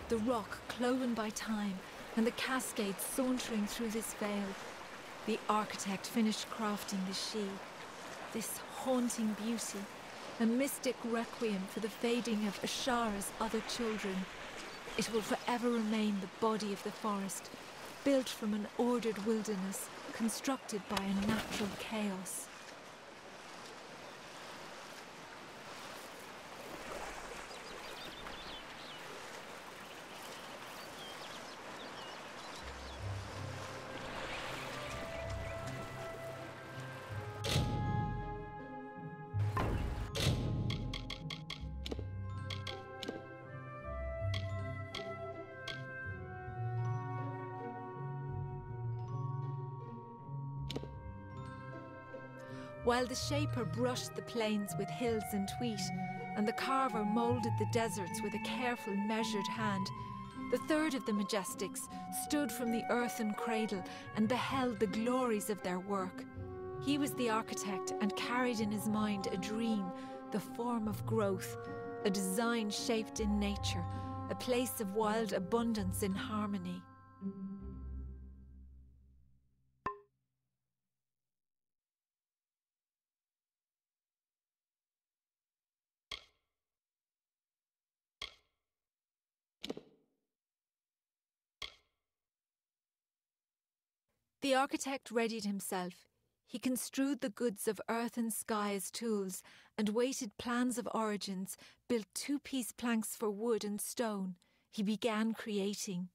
Speaker 9: the rock cloven by time, and the cascade sauntering through this vale. The architect finished crafting the she, this haunting beauty, a mystic requiem for the fading of Ashara's other children. It will forever remain the body of the forest, built from an ordered wilderness, constructed by a natural chaos. While the shaper brushed the plains with hills and wheat, and the carver moulded the deserts with a careful, measured hand, the third of the Majestics stood from the earthen cradle and beheld the glories of their work. He was the architect and carried in his mind a dream, the form of growth, a design shaped in nature, a place of wild abundance in harmony. The architect readied himself. He construed the goods of earth and sky as tools, and weighted plans of origins, built two-piece planks for wood and stone. He began creating.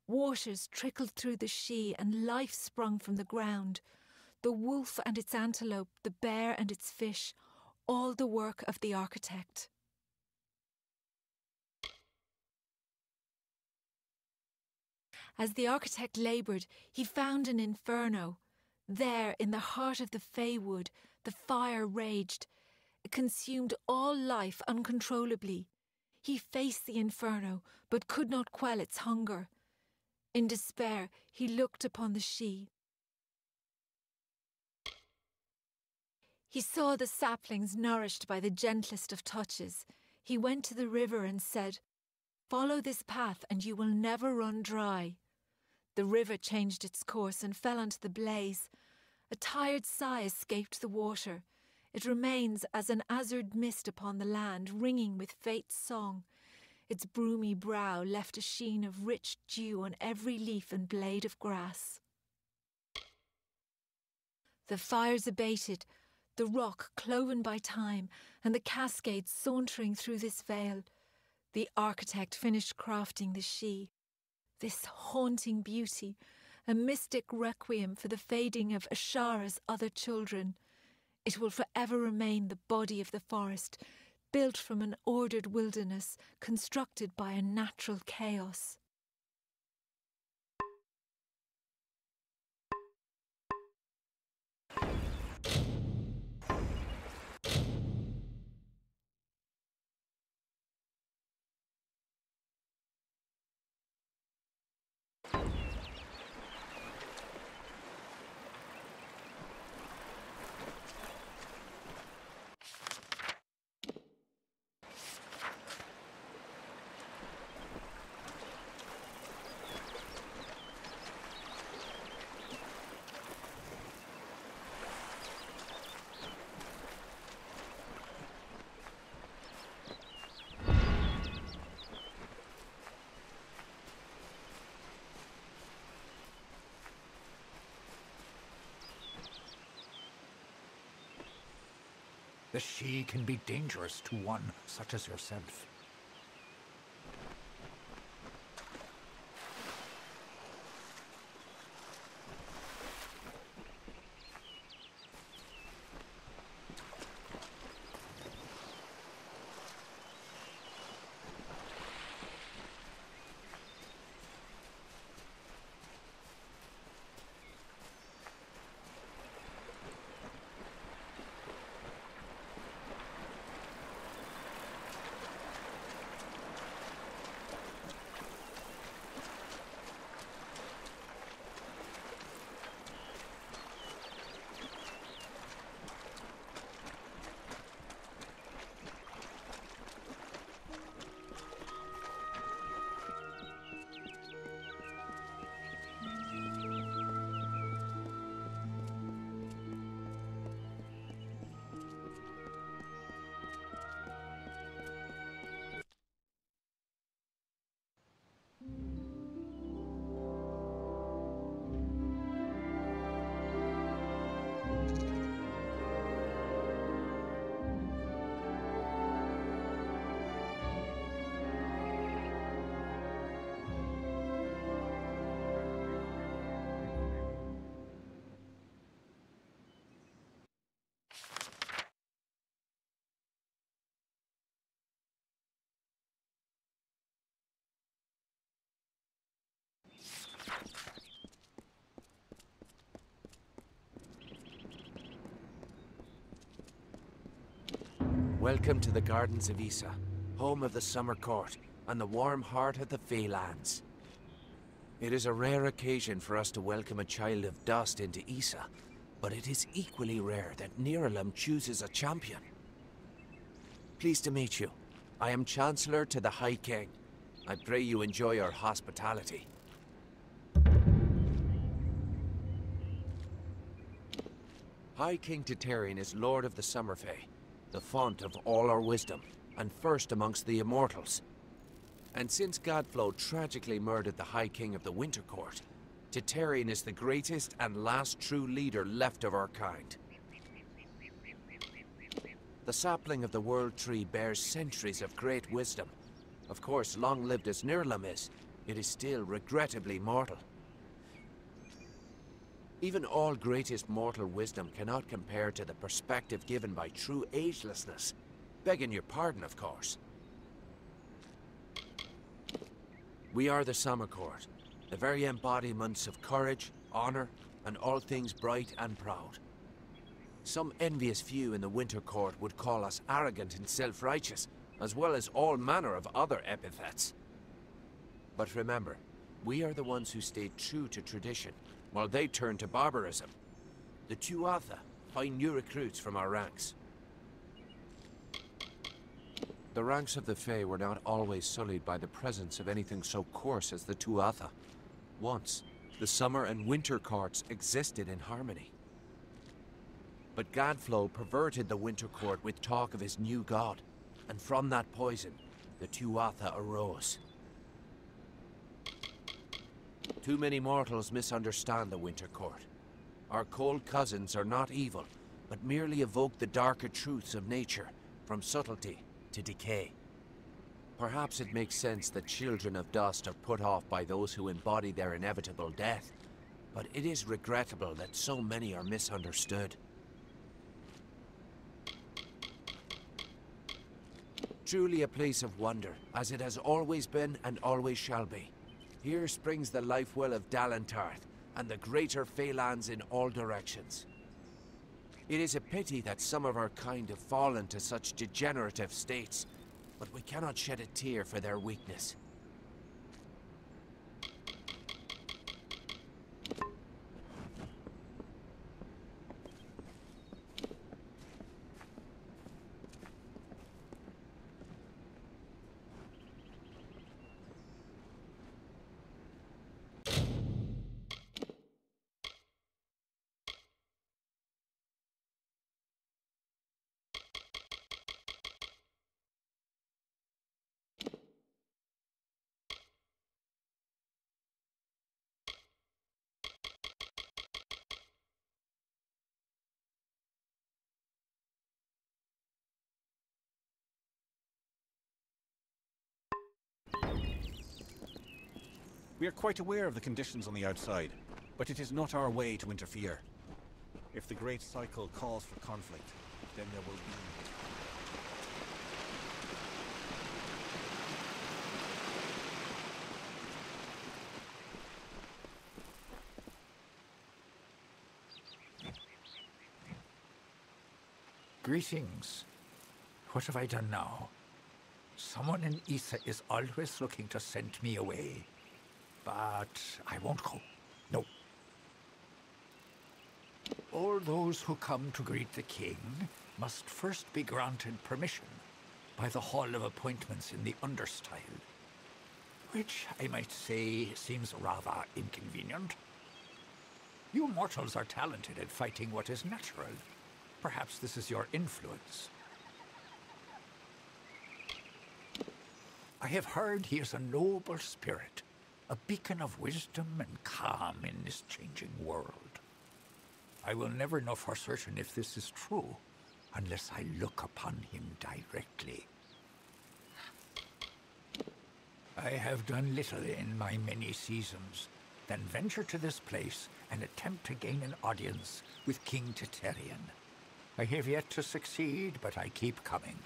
Speaker 9: Waters trickled through the she, and life sprung from the ground. The wolf and its antelope, the bear and its fish, all the work of the architect. As the architect laboured, he found an inferno. There, in the heart of the Feywood, the fire raged. It consumed all life uncontrollably. He faced the inferno, but could not quell its hunger. In despair, he looked upon the she. He saw the saplings nourished by the gentlest of touches. He went to the river and said, Follow this path and you will never run dry. The river changed its course and fell onto the blaze. A tired sigh escaped the water. It remains as an azured mist upon the land, ringing with fate's song. Its broomy brow left a sheen of rich dew on every leaf and blade of grass. The fires abated, the rock cloven by time, and the cascades sauntering through this vale. The architect finished crafting the she. This haunting beauty, a mystic requiem for the fading of Ashara's other children. It will forever remain the body of the forest, built from an ordered wilderness, constructed by a natural chaos.
Speaker 10: The she can be dangerous to one such as yourself.
Speaker 13: Welcome to the Gardens of Issa, home of the Summer Court, and the warm heart of the Feylands. It is a rare occasion for us to welcome a child of dust into Issa, but it is equally rare that Niralam chooses a champion. Pleased to meet you. I am Chancellor to the High King. I pray you enjoy our hospitality. High King Titarian is Lord of the Summer Fae, the font of all our wisdom, and first amongst the immortals. And since Godflow tragically murdered the High King of the Winter Court, Titarian is the greatest and last true leader left of our kind. The sapling of the World Tree bears centuries of great wisdom. Of course, long-lived as Nirlam is, it is still regrettably mortal. Even all greatest mortal wisdom cannot compare to the perspective given by true agelessness. Begging your pardon, of course. We are the Summer Court, the very embodiments of courage, honor, and all things bright and proud. Some envious few in the Winter Court would call us arrogant and self-righteous, as well as all manner of other epithets. But remember, we are the ones who stayed true to tradition, while they turned to barbarism. The Tuatha find new recruits from our ranks. The ranks of the Fae were not always sullied by the presence of anything so coarse as the Tuatha. Once, the summer and winter courts existed in harmony. But Gadflow perverted the winter court with talk of his new god, and from that poison, the Tuatha arose. Too many mortals misunderstand the winter court. Our cold cousins are not evil, but merely evoke the darker truths of nature, from subtlety to decay. Perhaps it makes sense that children of dust are put off by those who embody their inevitable death, but it is regrettable that so many are misunderstood. Truly a place of wonder, as it has always been and always shall be. Here springs the life well of Dalentarth, and the greater Phalanx in all directions. It is a pity that some of our kind have fallen to such degenerative states, but we cannot shed a tear for their weakness.
Speaker 14: We are quite aware of the conditions on the outside, but it is not our way to interfere. If the Great Cycle calls for conflict, then there will be.
Speaker 10: Greetings. What have I done now? Someone in Ether is always looking to send me away. But I won't go. No. All those who come to greet the king must first be granted permission by the Hall of Appointments in the Understyle, which I might say seems rather inconvenient. You mortals are talented at fighting what is natural. Perhaps this is your influence. I have heard he is a noble spirit, a beacon of wisdom and calm in this changing world. I will never know for certain if this is true unless I look upon him directly. I have done little in my many seasons than venture to this place and attempt to gain an audience with King Titarian. I have yet to succeed, but I keep coming.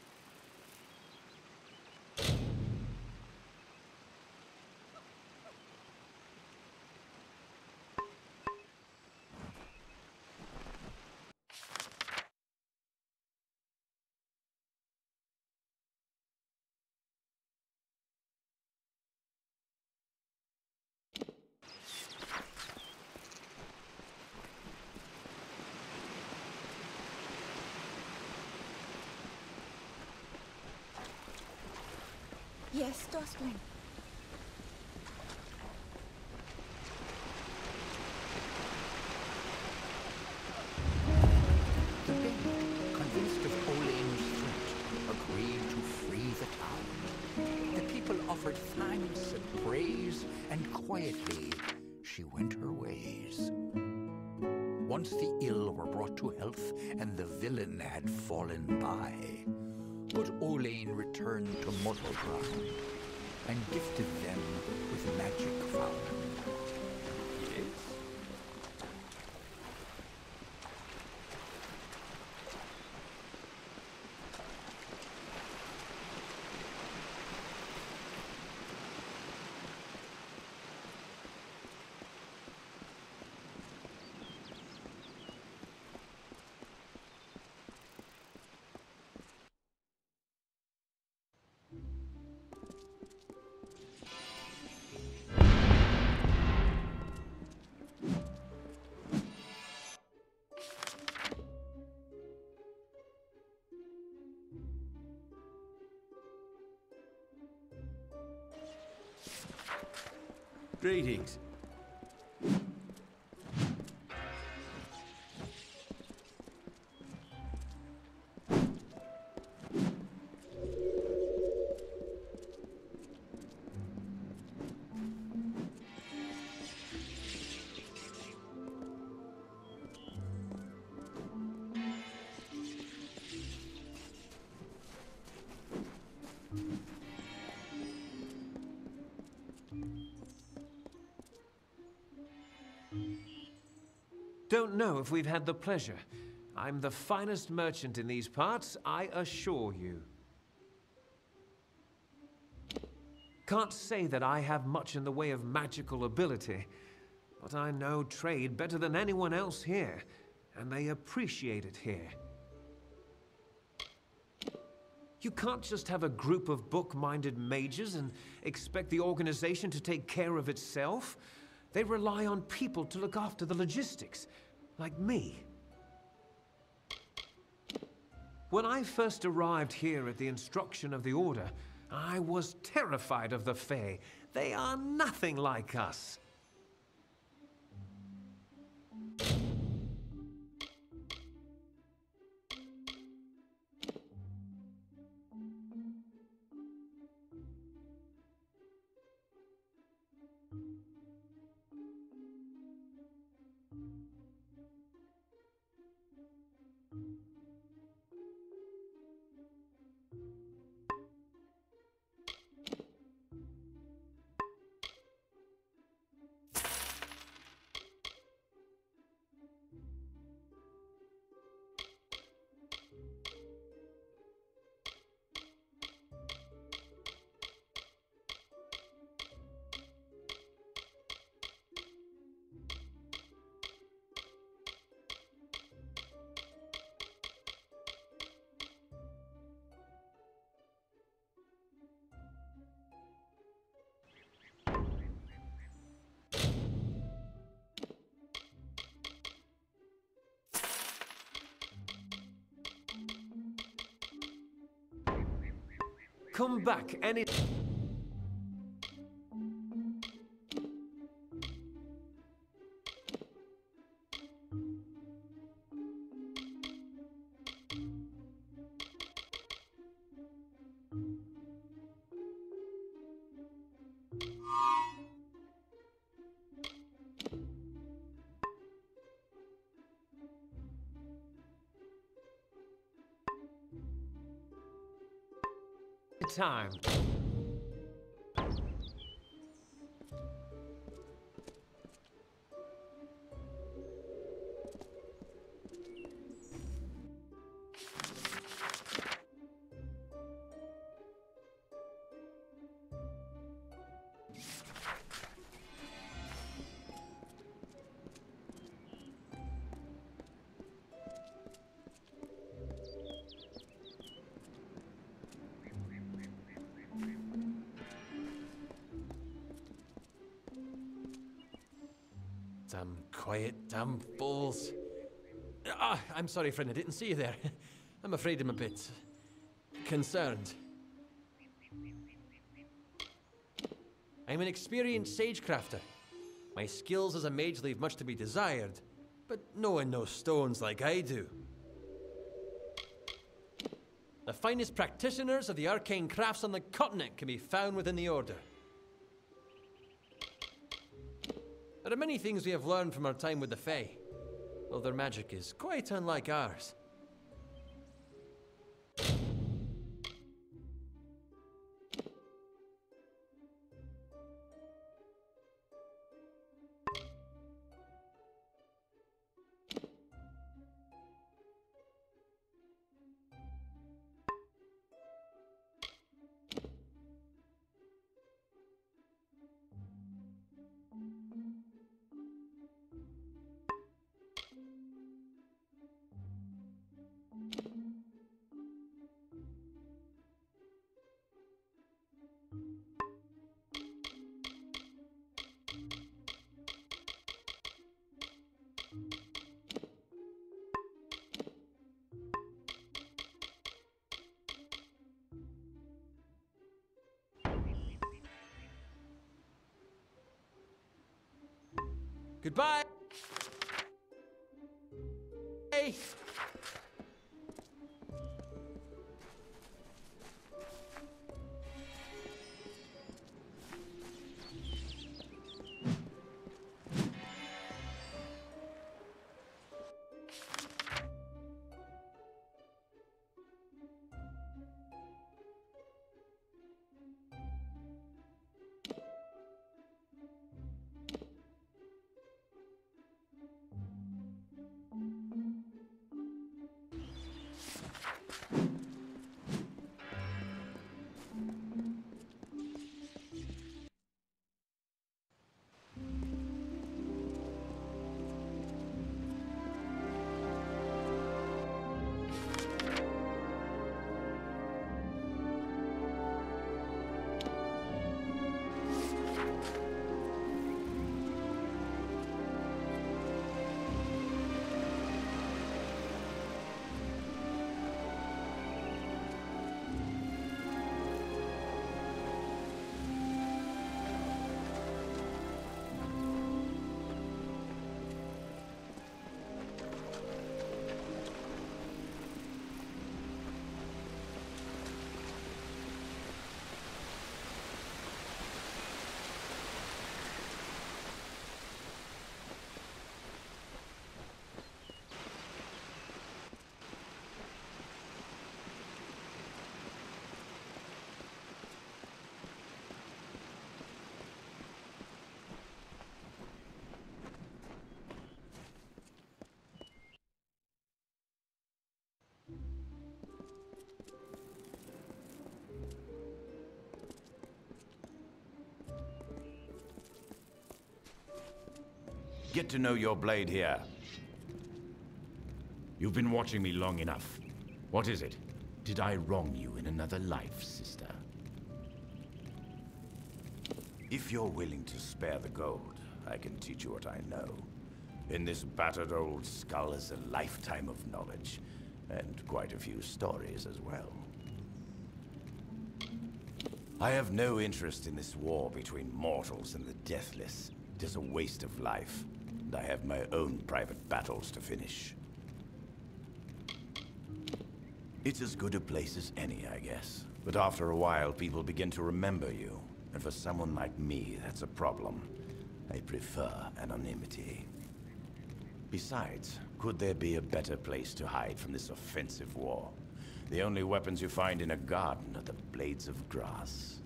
Speaker 9: Yes, Dostling.
Speaker 10: The Bing, convinced of Olain's threat, agreed to free the town. The people offered thanks and praise, and quietly she went her ways. Once the ill were brought to health, and the villain had fallen by, good Olain returned to mortal ground and gifted them with magic found. Yes?
Speaker 15: Greetings.
Speaker 16: Don't know if we've had the pleasure. I'm the finest merchant in these parts, I assure you. Can't say that I have much in the way of magical ability, but I know trade better than anyone else here, and they appreciate it here. You can't just have a group of book-minded mages and expect the organization to take care of itself. They rely on people to look after the logistics, like me. When I first arrived here at the instruction of the Order, I was terrified of the Fae. They are nothing like us. Come back any... time.
Speaker 15: Damn quiet, damn fools. Ah, I'm sorry, friend, I didn't see you there. I'm afraid I'm a bit... concerned. I'm an experienced sagecrafter. My skills as a mage leave much to be desired, but no one knows stones like I do. The finest practitioners of the arcane crafts on the continent can be found within the Order. There are many things we have learned from our time with the Fae, though their magic is quite unlike ours. Goodbye! Hey!
Speaker 17: Get to know your blade here. You've been watching me long enough. What is it? Did I wrong you in another life, sister? If you're willing to spare the gold, I can teach you what I know. In this battered old skull is a lifetime of knowledge, and quite a few stories as well. I have no interest in this war between mortals and the deathless. It is a waste of life, and I have my own private battles to finish. It's as good a place as any, I guess. But after a while, people begin to remember you. And for someone like me, that's a problem. I prefer anonymity. Besides, could there be a better place to hide from this offensive war? The only weapons you find in a garden are the blades of grass.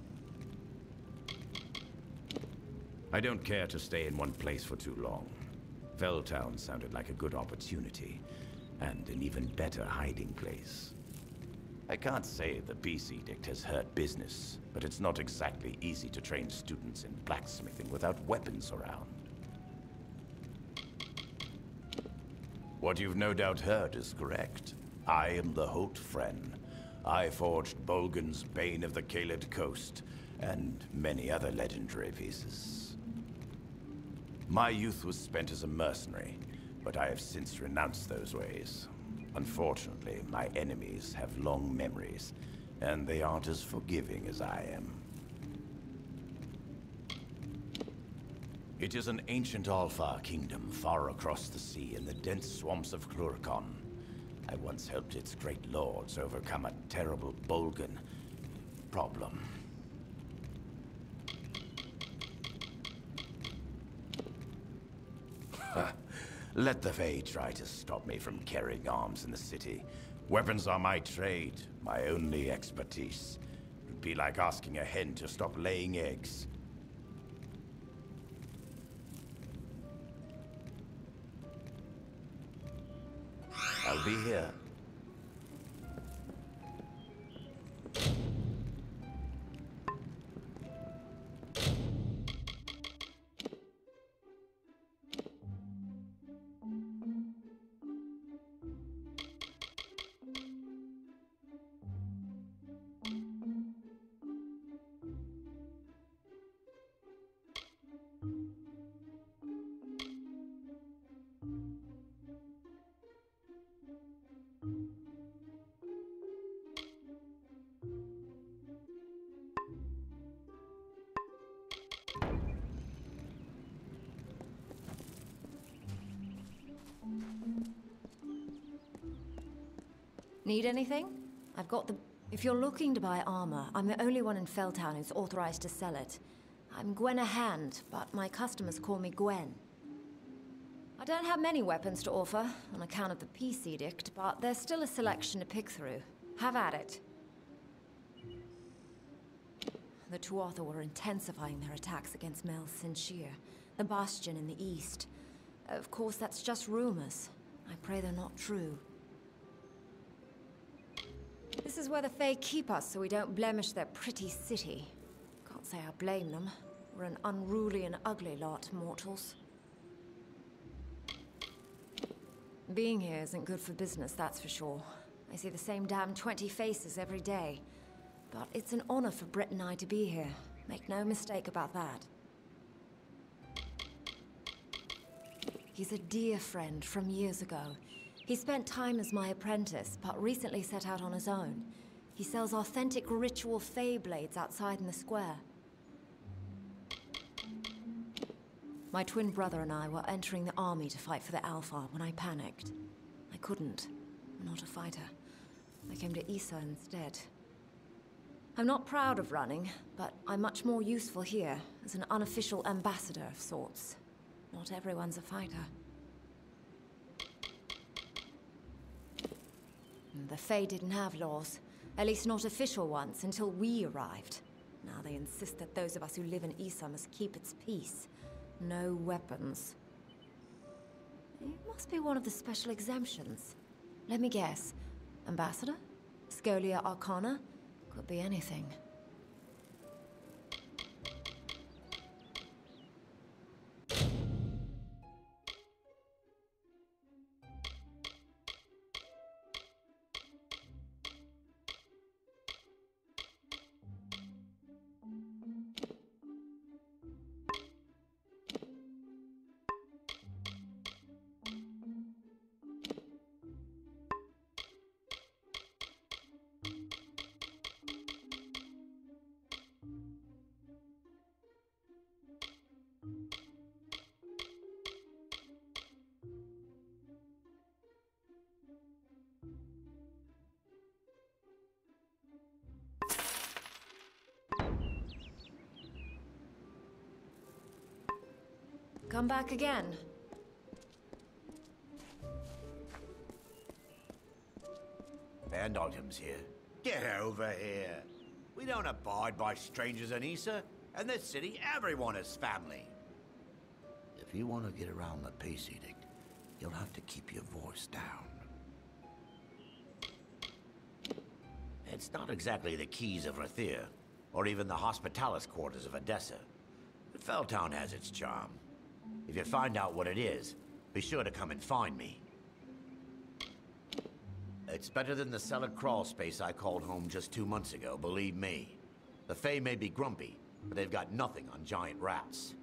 Speaker 17: I don't care to stay in one place for too long. Felltown sounded like a good opportunity, and an even better hiding place. I can't say the peace edict has hurt business, but it's not exactly easy to train students in blacksmithing without weapons around. What you've no doubt heard is correct. I am the Holt Friend. I forged Bolgan's Bane of the Kaled Coast, and many other legendary pieces. My youth was spent as a mercenary, but I have since renounced those ways. Unfortunately, my enemies have long memories, and they aren't as forgiving as I am. It is an ancient Alfar kingdom far across the sea in the dense swamps of Clurcon. I once helped its great lords overcome a terrible Bolgan problem. Let the Fae try to stop me from carrying arms in the city. Weapons are my trade, my only expertise. It would be like asking a hen to stop laying eggs. I'll be here.
Speaker 18: Need anything? I've got the... If you're looking to buy armor, I'm the only one in Felltown who's authorized to sell it. I'm Gwenna Hand, but my customers call me Gwen. I don't have many weapons to offer, on account of the peace edict, but there's still a selection to pick through. Have at it. The Tuatha were intensifying their attacks against Mel Sinshir, the bastion in the east. Of course, that's just rumors. I pray they're not true. This is where the Fae keep us so we don't blemish their pretty city. Can't say I blame them. We're an unruly and ugly lot, mortals. Being here isn't good for business, that's for sure. I see the same damn 20 faces every day. But it's an honor for Britt and I to be here. Make no mistake about that. He's a dear friend from years ago. He spent time as my apprentice, but recently set out on his own. He sells authentic ritual Fae blades outside in the square. My twin brother and I were entering the army to fight for the Alpha when I panicked. I couldn't. I'm not a fighter. I came to Issa instead. I'm not proud of running, but I'm much more useful here as an unofficial ambassador of sorts. Not everyone's a fighter. The Fae didn't have laws, at least not official ones, until we arrived. Now they insist that those of us who live in Issa must keep its peace. No weapons. You must be one of the special exemptions. Let me guess. Ambassador? Scholia Arcana? Could be anything. Come back again.
Speaker 17: Vandalham's here. Get over here. We don't abide by strangers in Issa. In this city, everyone is family. If you want to get around the peace edict, you'll have to keep your voice down. It's not exactly the keys of Rathir, or even the hospitalis quarters of Edessa. But Felltown has its charm. If you find out what it is, be sure to come and find me. It's better than the cellar crawl space I called home just 2 months ago, believe me. The Fae may be grumpy, but they've got nothing on giant rats.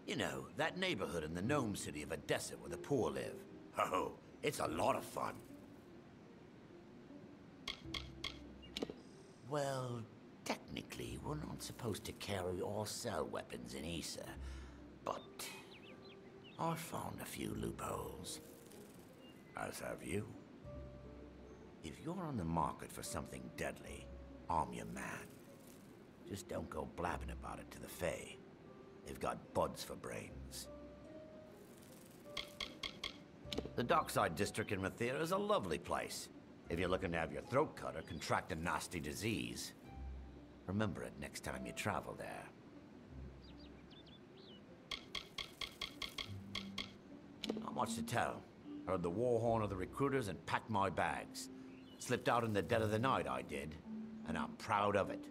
Speaker 17: You know, that neighborhood in the gnome city of Edessa where the poor live. Oh, it's a lot of fun. Well, technically, we're not supposed to carry or sell weapons in Issa, but I've found a few loopholes. As have you. If you're on the market for something deadly, I'm your man. Just don't go blabbing about it to the Fae. They've got buds for brains. The Dockside District in Rathir is a lovely place. If you're looking to have your throat cut or contract a nasty disease, remember it next time you travel there. Not much to tell. Heard the war horn of the recruiters and packed my bags. Slipped out in the dead of the night, I did. And I'm proud of it.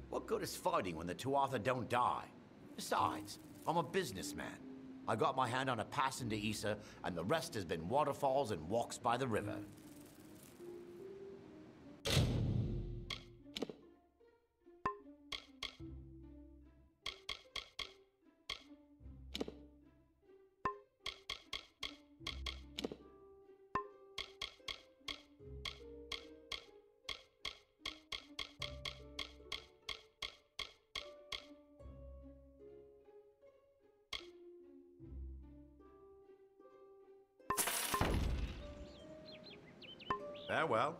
Speaker 17: What good is fighting when the Tuatha don't die? Besides, I'm a businessman. I got my hand on a pass into Issa, and the rest has been waterfalls and walks by the river. Farewell.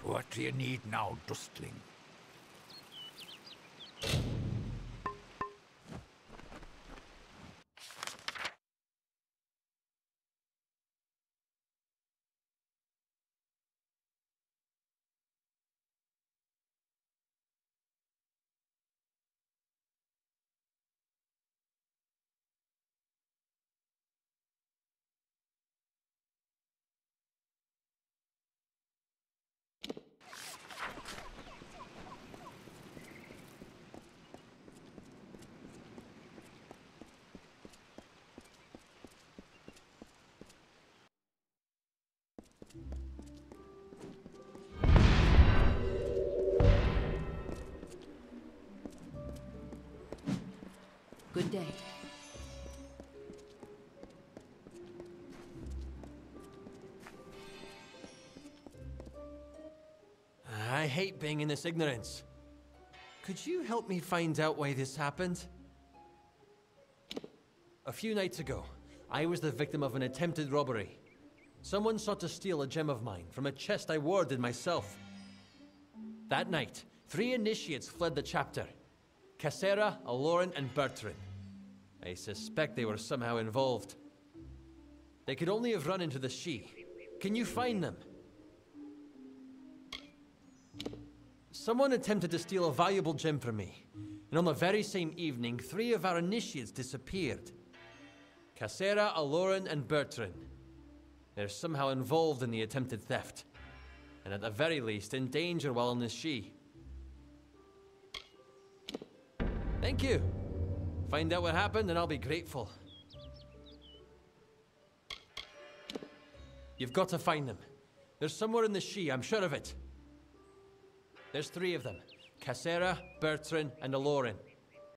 Speaker 10: What do you need now, Dustling?
Speaker 1: Good day.
Speaker 15: I hate being in this ignorance. Could you help me find out why this happened? A few nights ago, I was the victim of an attempted robbery. Someone sought to steal a gem of mine from a chest I warded myself. That night, 3 initiates fled the chapter. Cassera, Aloran, and Bertrand. I suspect they were somehow involved. They could only have run into the She. Can you find them? Someone attempted to steal a valuable gem from me, and on the very same evening, 3 of our initiates disappeared. Cassera, Aloran, and Bertrand. They're somehow involved in the attempted theft, and at the very least, in danger while on the She. Thank you. Find out what happened and I'll be grateful. You've got to find them. They're somewhere in the She, I'm sure of it. There's 3 of them. Cassera, Bertrand, and Aloran.